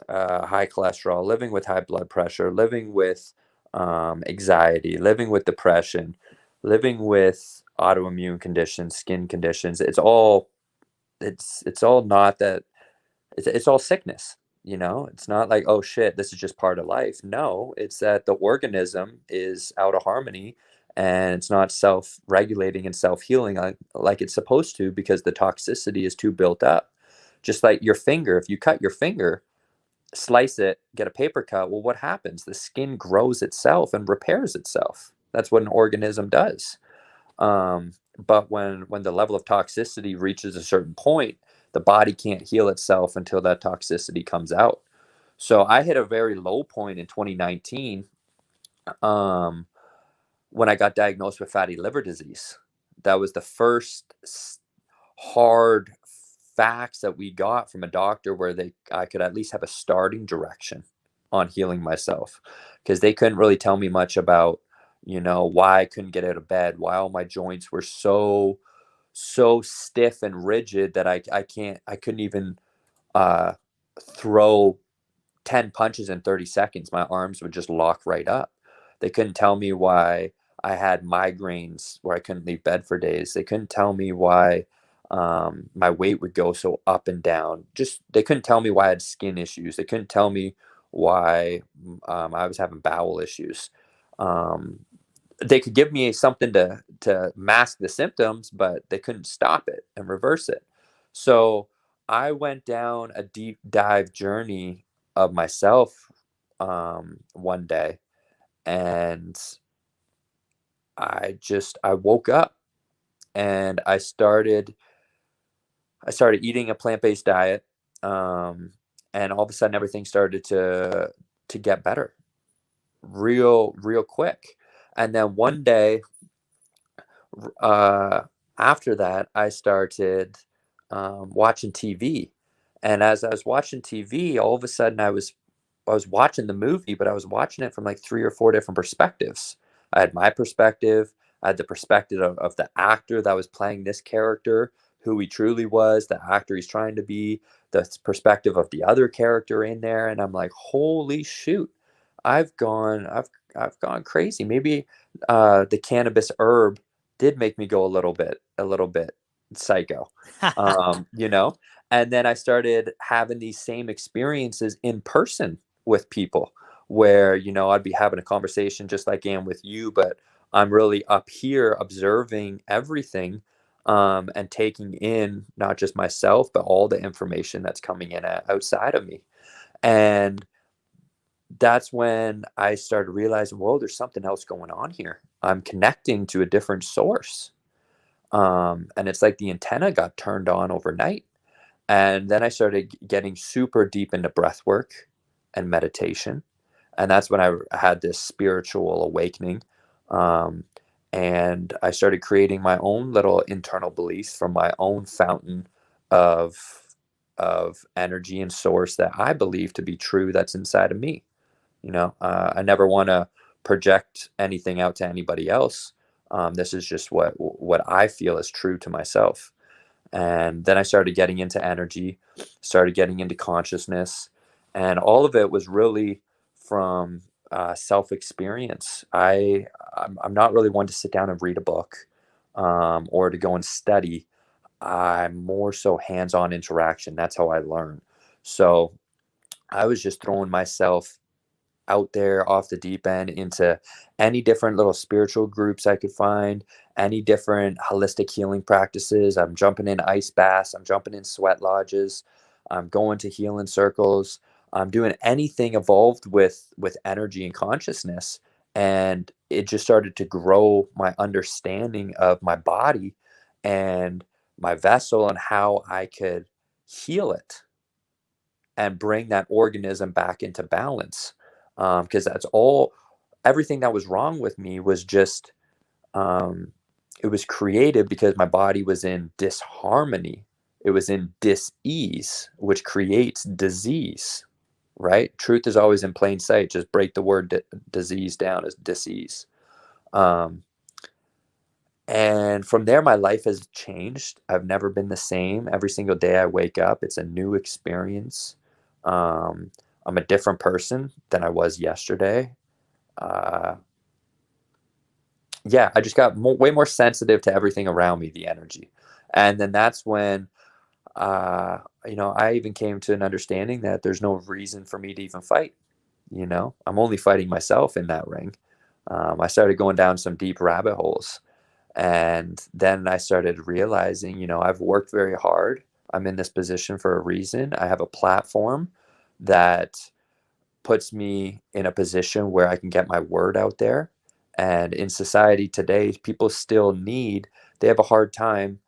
cholesterol, living with high blood pressure, living with anxiety, living with depression, living with autoimmune conditions, skin conditions. It's all not that. It's all sickness. It's not like, oh shit, this is just part of life. No, it's that the organism is out of harmony and it's not self-regulating and self-healing like it's supposed to, because the toxicity is too built up. Just like your finger, if you cut your finger, slice it, get a paper cut, well, what happens? The skin grows itself and repairs itself. That's what an organism does. But when the level of toxicity reaches a certain point, the body can't heal itself until that toxicity comes out. So I hit a very low point in 2019 when I got diagnosed with fatty liver disease. That was the first hard facts that we got from a doctor where I could at least have a starting direction on healing myself, because they couldn't really tell me much about why I couldn't get out of bed, why all my joints were so stiff and rigid that I couldn't even throw 10 punches in 30 seconds. My arms would just lock right up. They couldn't tell me why I had migraines where I couldn't leave bed for days. They couldn't tell me why my weight would go so up and down. Just they couldn't tell me why I had skin issues. They couldn't tell me why I was having bowel issues. Um, they could give me something to mask the symptoms, but they couldn't stop it and reverse it. So I went down a deep dive journey of myself one day, and I woke up and I started eating a plant-based diet, and all of a sudden everything started to get better real quick. And then one day, uh, after that, I started watching TV, and as I was watching TV, all of a sudden I was watching the movie, but I was watching it from like 3 or 4 different perspectives. I had my perspective, I had the perspective of the actor that was playing this character, who he truly was, the actor he's trying to be, the perspective of the other character in there, and I'm like, "Holy shoot. I've gone crazy." Maybe the cannabis herb did make me go a little bit psycho. You know? And then I started having these same experiences in person with people where, I'd be having a conversation just like I am with you, but I'm really up here observing everything, and taking in not just myself, but all the information that's coming in outside of me. And that's when I started realizing, whoa, there's something else going on here. I'm connecting to a different source. And it's like the antenna got turned on overnight. And then I started getting super deep into breath work and meditation. And that's when I had this spiritual awakening. Um, and I started creating my own little internal beliefs from my own fountain of energy and source that I believe to be true that's inside of me. I never want to project anything out to anybody else. This is just what I feel is true to myself. And then I started getting into energy, started getting into consciousness, and all of it was really from self experience. I'm not really one to sit down and read a book, or to go and study. I'm more so hands on interaction. That's how I learn. So I was just throwing myself out there off the deep end into any different little spiritual groups I could find, any different holistic healing practices. I'm jumping in ice baths, I'm jumping in sweat lodges, I'm going to healing circles. I'm doing anything involved with energy and consciousness. And it just started to grow my understanding of my body and my vessel and how I could heal it and bring that organism back into balance. Because everything that was wrong with me was just, um, it was created because my body was in disharmony. It was in dis-ease, which creates disease, right? Truth is always in plain sight. Just break the word disease down as dis-ease. Um, and from there, my life has changed. I've never been the same. Every single day I wake up, it's a new experience. Um, I'm a different person than I was yesterday. Uh, yeah, I just got way more sensitive to everything around me, the energy. And then that's when, I even came to an understanding that there's no reason for me to even fight. I'm only fighting myself in that ring. I started going down some deep rabbit holes. And then I started realizing, I've worked very hard. I'm in this position for a reason. I have a platform that puts me in a position where I can get my word out there. And in society today, people still they have a hard time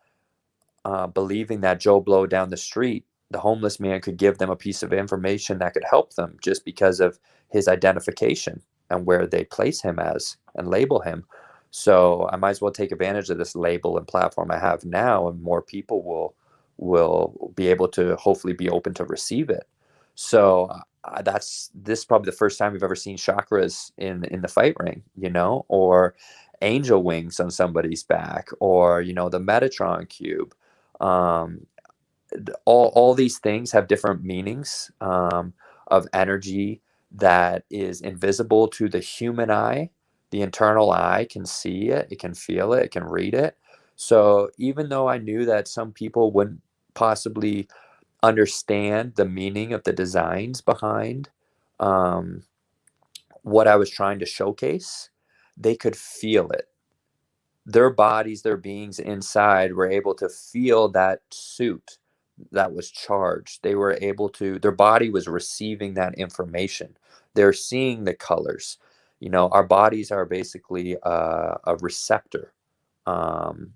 believing that Joe Blow down the street, the homeless man, could give them a piece of information that could help them just because of his identification and where they place him as and label him. So I might as well take advantage of this label and platform I have now, and more people will be able to hopefully be open to receive it. So this is probably the first time we've ever seen chakras in the fight ring, or angel wings on somebody's back, or the Metatron cube. Um, all these things have different meanings, of energy that is invisible to the human eye, The internal eye can see it, it can feel it, it can read it. So even though I knew that some people wouldn't possibly understand the meaning of the designs behind um, what I was trying to showcase, they could feel it. Their bodies, their beings inside were able to feel that suit that was charged. They were able to, their body was receiving that information. They're seeing the colors. You know, our bodies are basically a receptor. Um,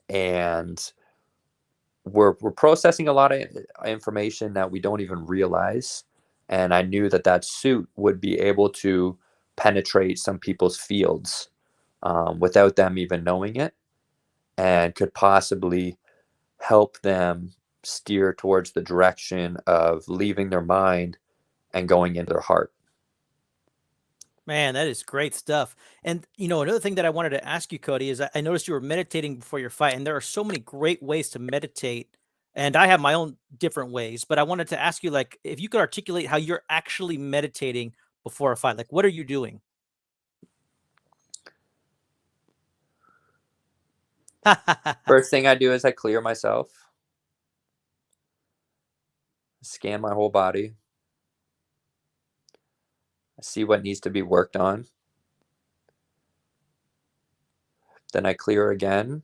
and we're processing a lot of information that we don't even realize. And I knew that that suit would be able to penetrate some people's fields without them even knowing it, and could possibly help them steer towards the direction of leaving their mind and going into their heart. Man, that is great stuff. And another thing that I wanted to ask you, Cody, is I noticed you were meditating before your fight, and there are so many great ways to meditate. And I have my own different ways, but I wanted to ask you, like, if you could articulate how you're actually meditating before a fight. Like, what are you doing? First thing I do is I clear myself, scan my whole body, I see what needs to be worked on. Then I clear again.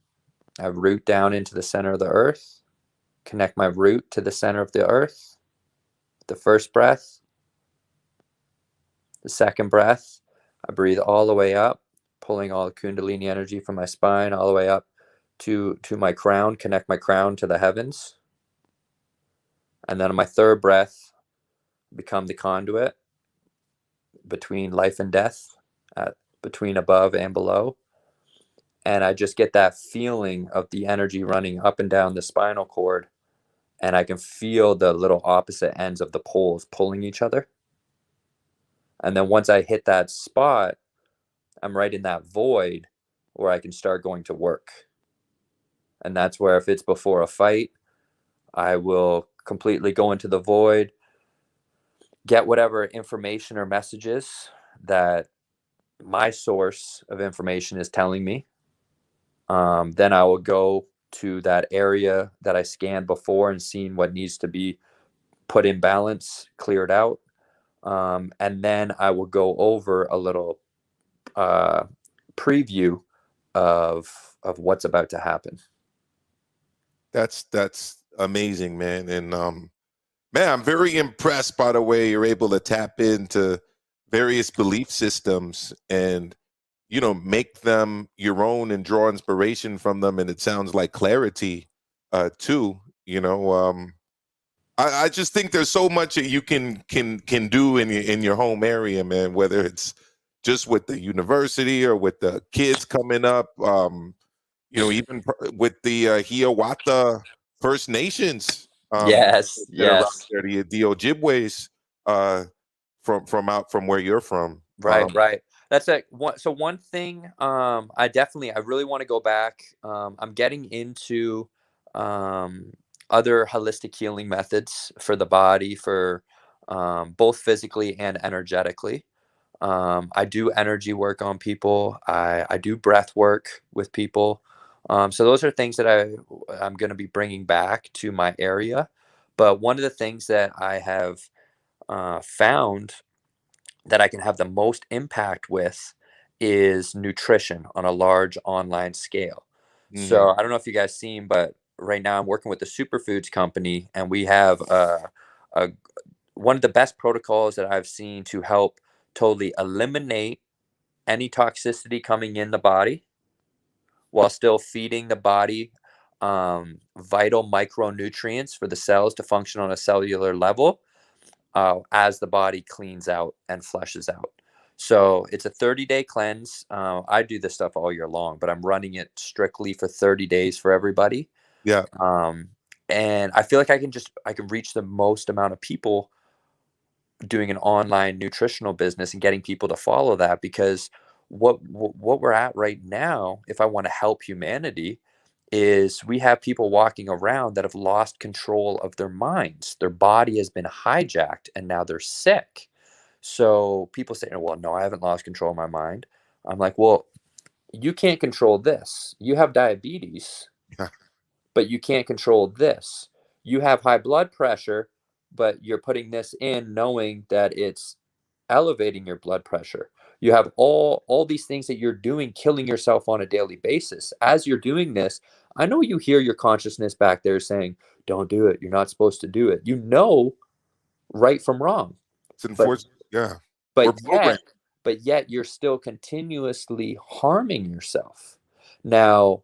I root down into the center of the earth, connect my root to the center of the earth. The first breath, the second breath, I breathe all the way up, pulling all the Kundalini energy from my spine all the way up to my crown, connect my crown to the heavens. And then on my third breath, become the conduit between life and death, between above and below. And I just get that feeling of the energy running up and down the spinal cord. And I can feel the little opposite ends of the poles pulling each other. And then once I hit that spot, I'm right in that void where I can start going to work. And that's where, if it's before a fight, I will completely go into the void, get whatever information or messages that my source of information is telling me. Then I will go to that area that I scanned before and seen what needs to be put in balance, cleared out. And then I will go over a little preview of what's about to happen. That's amazing, man. And man, I'm very impressed by the way you're able to tap into various belief systems and make them your own and draw inspiration from them. And it sounds like clarity too. I just think there's so much that you can do in your home area, man, whether it's just with the university or with the kids coming up, even with the Hiawatha First Nations Yes, that are out yes. there, the Ojibways from where you're from. Right. That's one thing. I really want to go back. I'm getting into other holistic healing methods for the body, for both physically and energetically. I do energy work on people. I do breath work with people. So those are things that I'm going to be bringing back to my area. But one of the things that I have found that I can have the most impact with is nutrition on a large online scale. Mhm. So I don't know if you guys seen, but right now I'm working with the superfoods company, and we have one of the best protocols that I've seen to help totally eliminate any toxicity coming in the body while still feeding the body vital micronutrients for the cells to function on a cellular level as the body cleans out and flushes out. So it's a 30-day cleanse. I do this stuff all year long, but I'm running it strictly for 30 days for everybody. Yeah. And I feel like I can reach the most amount of people doing an online nutritional business and getting people to follow that, because what we're at right now, if I want to help humanity, is we have people walking around that have lost control of their minds. Their body has been hijacked and now they're sick. So people say, well, no, I haven't lost control of my mind. I'm like, well, you can't control this. You have diabetes, Yeah. but you can't control this. You have high blood pressure, but you're putting this in knowing that it's elevating your blood pressure. You have all these things that you're doing, killing yourself on a daily basis. As you're doing this, I know you hear your consciousness back there saying, don't do it. You're not supposed to do it. You know right from wrong. It's But unfortunate. Yeah. We're but programmed. yet you're still continuously harming yourself. Now,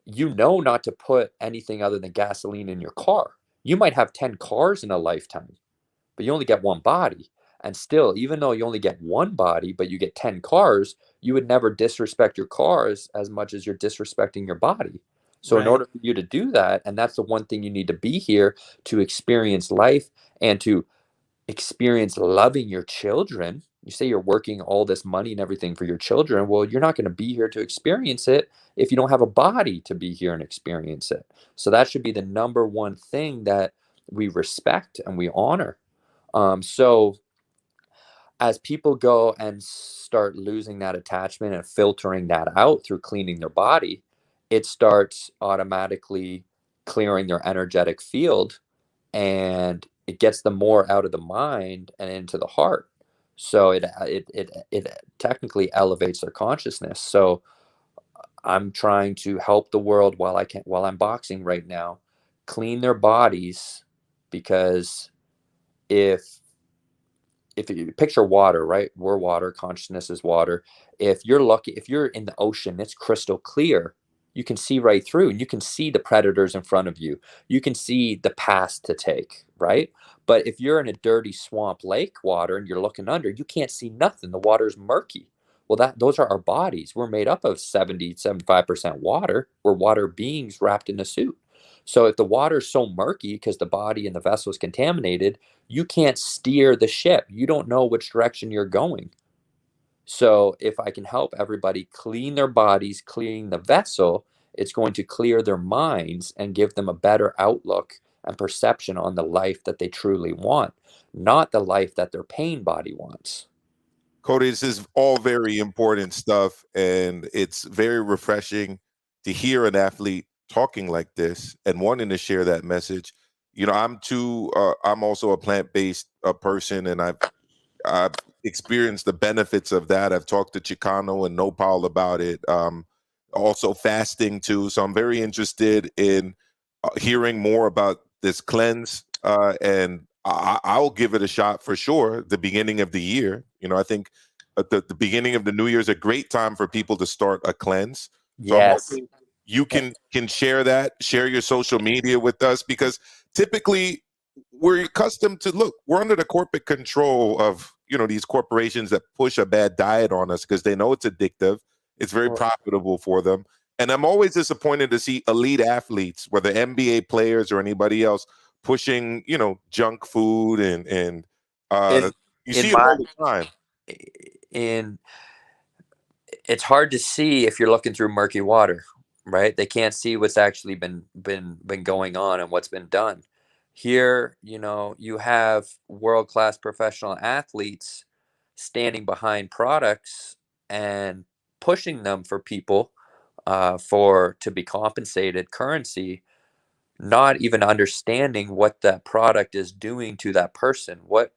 you know not to put anything other than gasoline in your car. You might have 10 cars in a lifetime, but you only get one body. And still, even though you only get one body, but you get 10 cars, you would never disrespect your cars as much as you're disrespecting your body. So, in Right. order for you to do that, and that's the one thing you need to be here to experience life and to experience loving your children. You say you're working all this money and everything for your children. Well, you're not going to be here to experience it if you don't have a body to be here and experience it. So that should be the number one thing that we respect and we honor. So as people go and start losing that attachment and filtering that out through cleaning their body, it starts automatically clearing their energetic field, and it gets them more out of the mind and into the heart. So it technically elevates their consciousness. So I'm trying to help the world while I'm boxing right now, clean their bodies, because if you picture water, right? We're water, consciousness is water. If you're in the ocean, it's crystal clear. You can see right through, and you can see the predators in front of you. You can see the path to take, right? But if you're in a dirty swamp lake water and you're looking under, you can't see nothing. The water's murky. Well, those are our bodies. We're made up of 75% water. We're water beings wrapped in a suit. So if the water's so murky because the body and the vessel is contaminated, you can't steer the ship. You don't know which direction you're going. So if I can help everybody clean their bodies, cleaning the vessel, it's going to clear their minds and give them a better outlook and perception on the life that they truly want, not the life that their pain body wants. Cody, this is all very important stuff, and it's very refreshing to hear an athlete talking like this and wanting to share that message. You know, I'm also a plant-based person, and I've experienced the benefits of that. I've talked to Chicano and Nopal about it. Also fasting too. So I'm very interested in hearing more about this cleanse, and I'll give it a shot for sure. The beginning of the year, you know, I think the beginning of the new year is a great time for people to start a cleanse. So I'm Yes. hoping you can share your social media with us, because typically we're accustomed to, look, we're under the corporate control of, you know, these corporations that push a bad diet on us because they know it's addictive, it's very profitable for them. And I'm always disappointed to see elite athletes, whether NBA players or anybody else, pushing, you know, junk food and In you in see it all my the time. in It's hard to see if you're looking through murky water, right? They can't see what's actually been going on and what's been done. Here, you have world-class professional athletes standing behind products and pushing them for people, for to be compensated currency, not even understanding what that product is doing to that person, what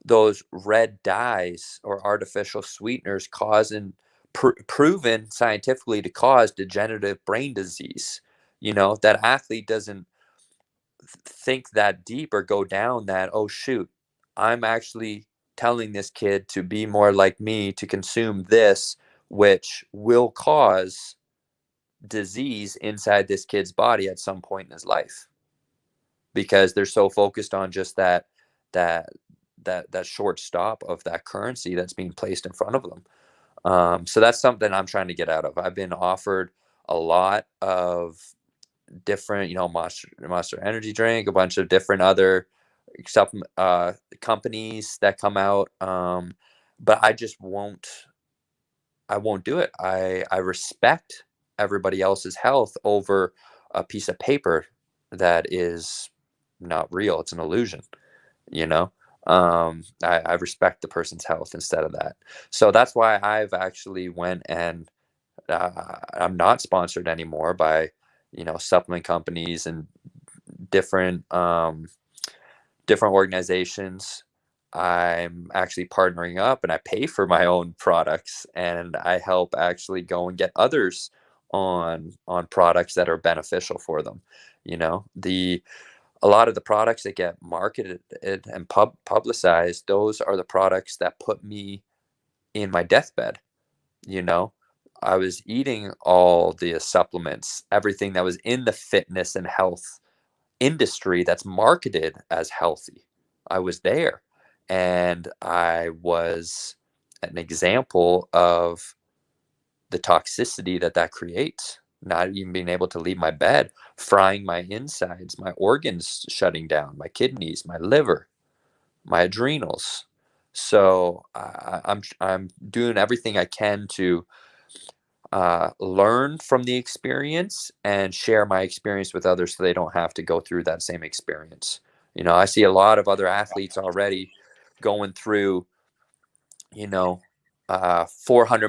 those red dyes or artificial sweeteners proven scientifically to cause degenerative brain disease. That athlete doesn't think that deep or go down that, oh shoot, I'm actually telling this kid to be more like me, to consume this, which will cause disease inside this kid's body at some point in his life, because they're so focused on just that that short stop of that currency that's being placed in front of them. So that's something I'm trying to get out of. I've been offered a lot of different, Monster Energy drink, a bunch of different other supplement companies that come out, but I won't do it. I respect everybody else's health over a piece of paper that is not real. It's an illusion, you know. I respect the person's health instead of that. So that's why I've actually went and I'm not sponsored anymore by, supplement companies and different different organizations. I'm actually partnering up, and I pay for my own products, and I help actually go and get others on products that are beneficial for them. A lot of the products that get marketed and publicized, those are the products that put me in my deathbed. I was eating all the supplements, everything that was in the fitness and health industry that's marketed as healthy. I was there, and I was an example of the toxicity that creates. Not even being able to leave my bed, frying my insides, my organs shutting down, my kidneys, my liver, my adrenals. So I'm doing everything I can to learn from the experience and share my experience with others so they don't have to go through that same experience. I see a lot of other athletes already going through, 400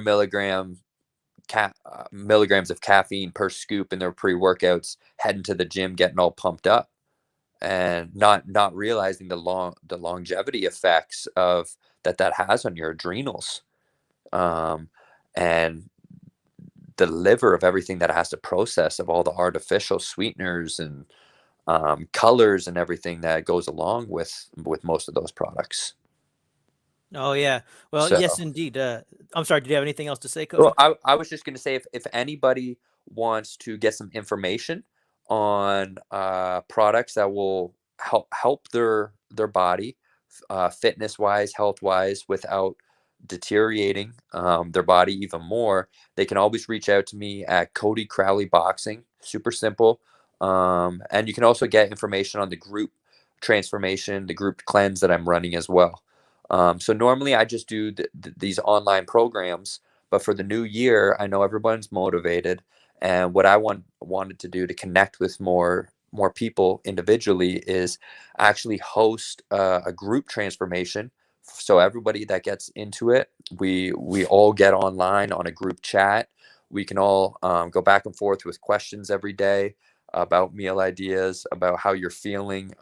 milligrams of caffeine per scoop in their pre-workouts, heading to the gym, getting all pumped up, and not realizing the longevity effects of that has on your adrenals, and the liver, of everything that it has to process, of all the artificial sweeteners and colors and everything that goes along with most of those products. Oh yeah. Well, So, yes, indeed. I'm sorry. Did you have anything else to say, well, Cody? I was just going to say, if anybody wants to get some information on products that will help their body, fitness wise, health wise, without deteriorating their body even more, they can always reach out to me at Cody Crowley Boxing. Super simple. And you can also get information on the group transformation, the group cleanse that I'm running as well. So normally I just do these online programs, but for the new year, I know everyone's motivated, and what I wanted to do to connect with more people individually is actually host a group transformation. So everybody that gets into it, we all get online on a group chat. We can all go back and forth with questions every day about meal ideas, about how you're feeling,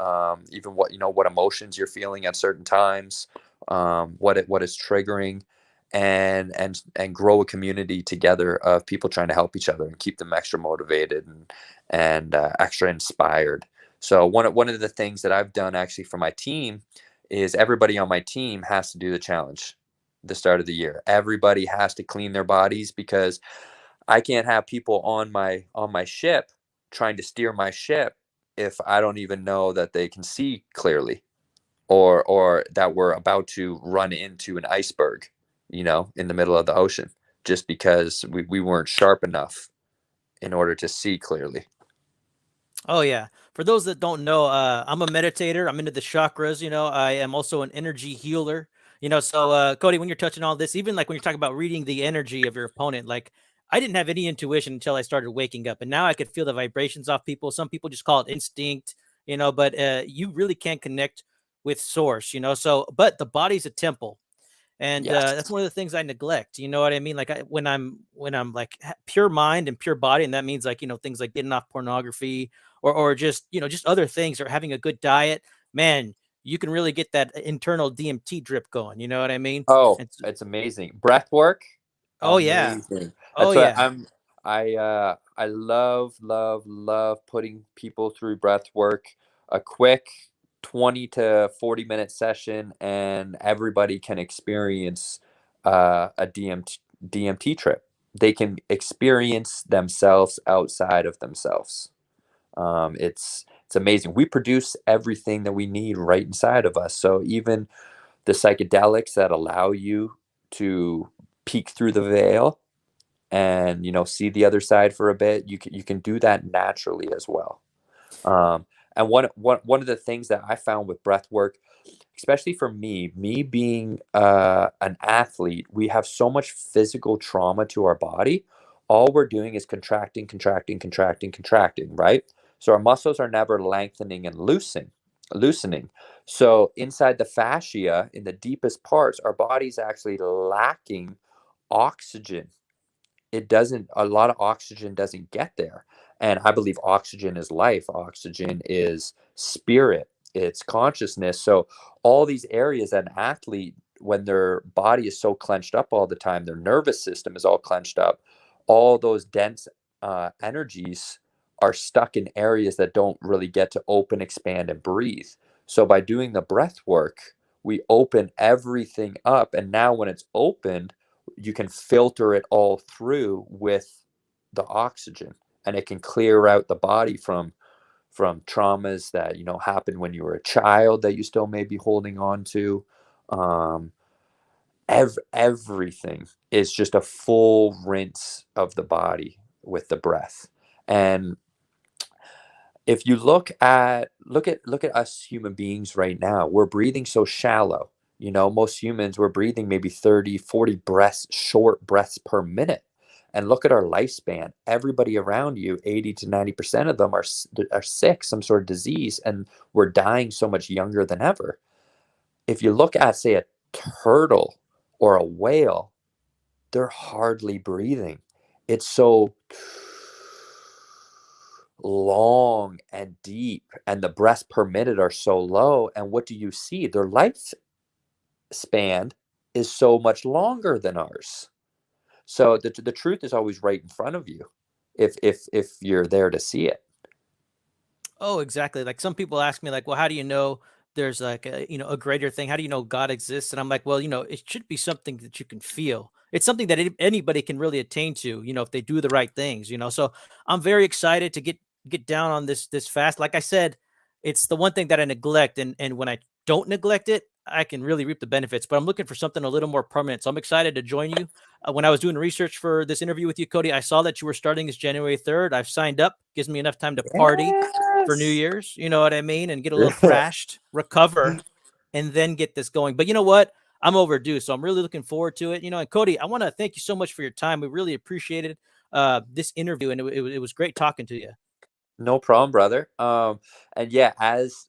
even what emotions you're feeling at certain times, what is triggering, and grow a community together of people trying to help each other and keep them extra motivated and extra inspired. So one of the things that I've done actually for my team is everybody on my team has to do the challenge the start of the year. Everybody has to clean their bodies, because I can't have people on my ship trying to steer my ship if I don't even know that they can see clearly, or that we're about to run into an iceberg, in the middle of the ocean, just because we weren't sharp enough in order to see clearly. Oh yeah. For those that don't know, I'm a meditator. I'm into the chakras. I am also an energy healer. So Cody, when you're touching all this, even like when you're talking about reading the energy of your opponent, like I didn't have any intuition until I started waking up, and now I could feel the vibrations off people. Some people just call it instinct, but you really can connect with source. So, but the body's a temple. And that's Yes. one of the things I neglect. You know what I mean? Like when I'm like pure mind and pure body, and that means like things like getting off pornography, or just just other things, or having a good diet. Man, you can really get that internal DMT drip going. You know what I mean? Oh, And it's amazing. Breath work, oh yeah, amazing. oh That's what yeah. I love putting people through breath work. A quick 20 to 40-minute session, and everybody can experience a DMT trip. They can experience themselves outside of themselves. It's amazing. We produce everything that we need right inside of us. So even the psychedelics that allow you to peek through the veil and see the other side for a bit, you can do that naturally as well. And one of the things that I found with breath work, especially for me being an athlete, we have so much physical trauma to our body. All we're doing is contracting, contracting, contracting, contracting, right? So our muscles are never lengthening and loosening. loosening. So inside the fascia, in the deepest parts, our body's actually lacking oxygen. A lot of oxygen doesn't get there. And I believe oxygen is life. Oxygen is spirit. It's consciousness. So all these areas that an athlete, when their body is so clenched up all the time, their nervous system is all clenched up, all those dense energies are stuck in areas that don't really get to open, expand, and breathe. So by doing the breath work, we open everything up. And now when it's opened, you can filter it all through with the oxygen, and it can clear out the body from traumas that happened when you were a child that you still may be holding on to. Everything is just a full rinse of the body with the breath. And if you look at us human beings right now, we're breathing so shallow. Most humans, we're breathing maybe 30, 40 breaths, short breaths per minute. And look at our lifespan. Everybody around you, 80 to 90% of them are sick, some sort of disease, and we're dying so much younger than ever. If you look at, say, a turtle or a whale, they're hardly breathing. It's so long and deep, and the breaths per minute are so low. And what do you see? Their lifespan is so much longer than ours. So the truth is always right in front of you, if you're there to see it. Oh, exactly. Like some people ask me, like, well, how do you know there's like a greater thing? How do you know God exists? And I'm like, well, it should be something that you can feel. It's something that anybody can really attain to, if they do the right things. So I'm very excited to get down on this fast. Like I said, it's the one thing that I neglect, and when I don't neglect it, I can really reap the benefits. But I'm looking for something a little more permanent. So I'm excited to join you. When I was doing research for this interview with you, Cody, I saw that you were starting this January 3rd. I've signed up. Gives me enough time to party for New Yes. Year's, you know what I mean? And get a little thrashed, recover, and then get this going. But you know what? I'm overdue. So I'm really looking forward to it. And Cody, I want to thank you so much for your time. We really appreciated this interview, and it was great talking to you. No problem, brother. And yeah, as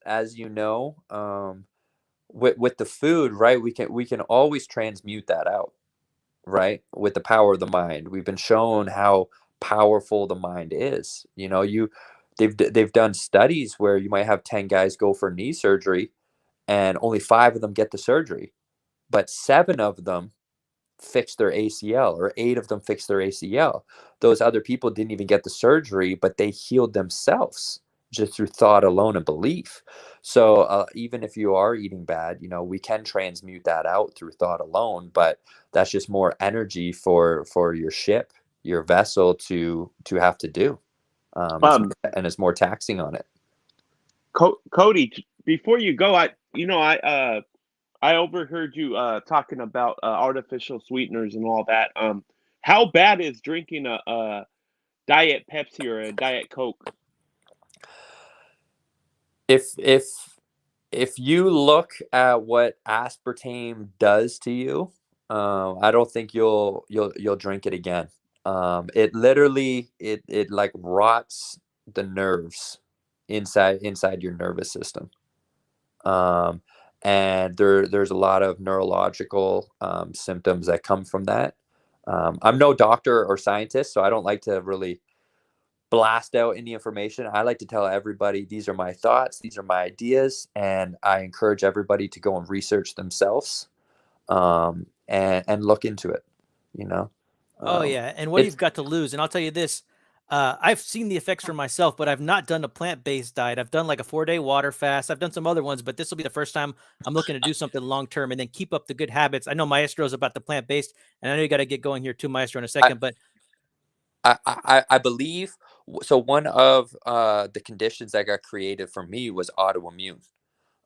with the food, right, we can always transmute that out, right? With the power of the mind. We've been shown how powerful the mind is. They've done studies where you might have 10 guys go for knee surgery and only 5 of them get the surgery, but 7 of them fix their ACL, or 8 of them fix their ACL. Those other people didn't even get the surgery, but they healed themselves just through thought alone and belief. So even if you are eating bad, we can transmute that out through thought alone, but that's just more energy for your ship, your vessel to have to do. It's more taxing on it. Cody, before you go, I overheard you talking about artificial sweeteners and all that. How bad is drinking a Diet Pepsi or a Diet Coke? If you look at what aspartame does to you, I don't think you'll drink it again. It literally it like rots the nerves inside your nervous system. And there's a lot of neurological symptoms that come from that. I'm no doctor or scientist, so I don't like to really blast out any information. I like to tell everybody, these are my thoughts, these are my ideas, and I encourage everybody to go and research themselves, and look into it. Oh yeah, and what you've got to lose, and I'll tell you this. I've seen the effects for myself, but I've not done a plant-based diet. I've done like a 4-day water fast. I've done some other ones, but this will be the first time I'm looking to do something long-term and then keep up the good habits. I know Maestro's about the plant-based, and I know you got to get going here too, Maestro, in a second. But I believe so. One of the conditions that got created for me was autoimmune.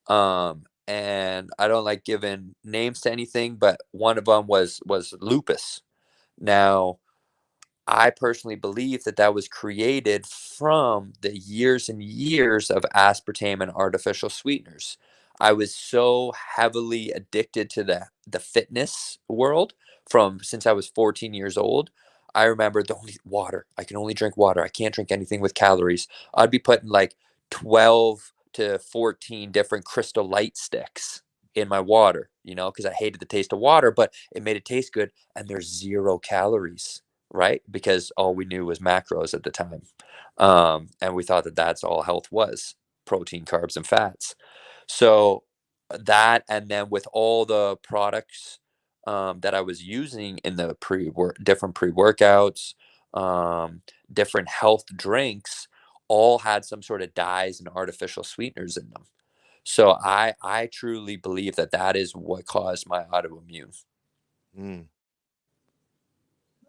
And I don't like giving names to anything, but one of them was lupus. Now, I personally believe that was created from the years and years of aspartame and artificial sweeteners. I was so heavily addicted to the fitness world from since I was 14 years old. I remember the only water. I can only drink water. I can't drink anything with calories. I'd be putting like 12 to 14 different Crystal Light sticks in my water, because I hated the taste of water, but it made it taste good. And there's 0 calories, right? Because all we knew was macros at the time. And we thought that that's all health was: protein, carbs, and fats. So that, and then with all the products that I was using in the different pre-workouts, different health drinks, all had some sort of dyes and artificial sweeteners in them. So I truly believe that that is what caused my autoimmune. Mm.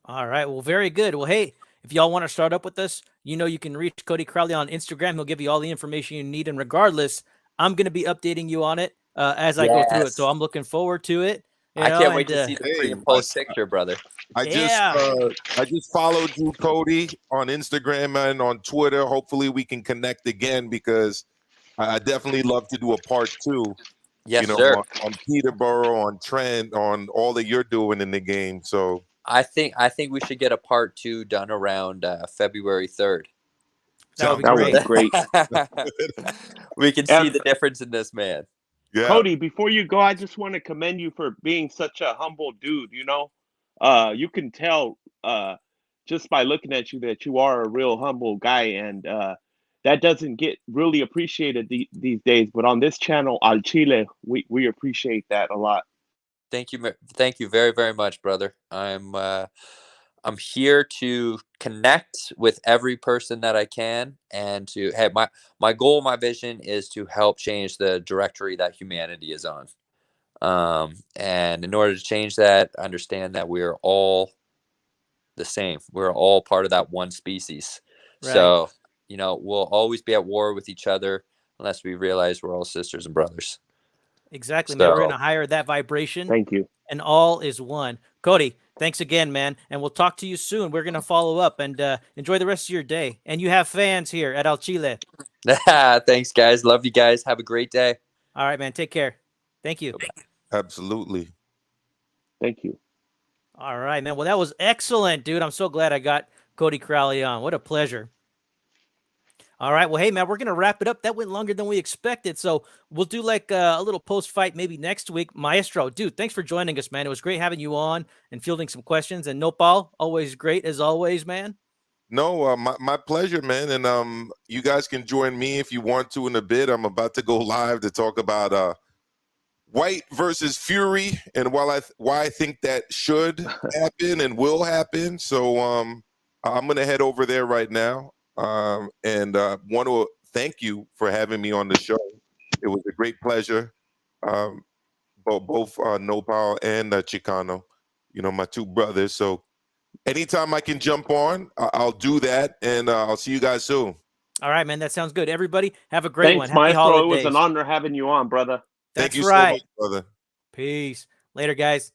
All right. Well, very good. Well, hey, if y'all want to start up with us, you can reach Cody Crowley on Instagram. He'll give you all the information you need. And regardless, I'm going to be updating you on it as I go through it. So Yes. I'm looking forward to it. I can't wait to see the pre Hey, and post picture, brother. I Yeah. just followed you, Cody, on Instagram and on Twitter. Hopefully we can connect again, because I definitely love to do a part 2. Yes, sir. On Peterborough, on Trent, on all that you're doing in the game. So I think we should get a part 2 done around February 3rd. That would be That great. was great. We can see the difference in this man. yeah. Cody, before you go, I just want to commend you for being such a humble dude. You can tell just by looking at you that you are a real humble guy, and that doesn't get really appreciated these days. But on this channel, Al Chile, we appreciate that a lot. Thank you very, very much, brother. I'm here to connect with every person that I can, and to have my goal, my vision is to help change the directory that humanity is on. And in order to change that, understand that we are all the same. We're all part of that one species. Right. So, we'll always be at war with each other unless we realize we're all sisters and brothers. Exactly, man. So, We're going to hire that vibration. Thank you. And all is one. Cody, thanks again, man. And we'll talk to you soon. We're going to follow up, and enjoy the rest of your day. And you have fans here at Al Chile. thanks, guys. Love you guys. Have a great day. All right, man. Take care. Thank you. Absolutely. Thank you. All right, man. Well, that was excellent, dude. I'm so glad I got Cody Crowley on. What a pleasure. All right. Well, hey, man, we're going to wrap it up. That went longer than we expected. So we'll do like a little post-fight maybe next week. Maestro, dude, thanks for joining us, man. It was great having you on and fielding some questions. And Nopal, always great as always, man. No, my pleasure, man. And you guys can join me if you want to in a bit. I'm about to go live to talk about White versus Fury, and why I think that should happen and will happen. So I'm going to head over there right now. And want to thank you for having me on the show. It was a great pleasure. Both Nopal and Chicano, my 2 brothers. So anytime I can jump on, I'll do that. And I'll see you guys soon. All right, man. That sounds good. Everybody have a great one. Thanks, Happy Maestro. holidays. It was an honor having you on, brother. That's Thank you right. so much, brother. Peace. Later, guys.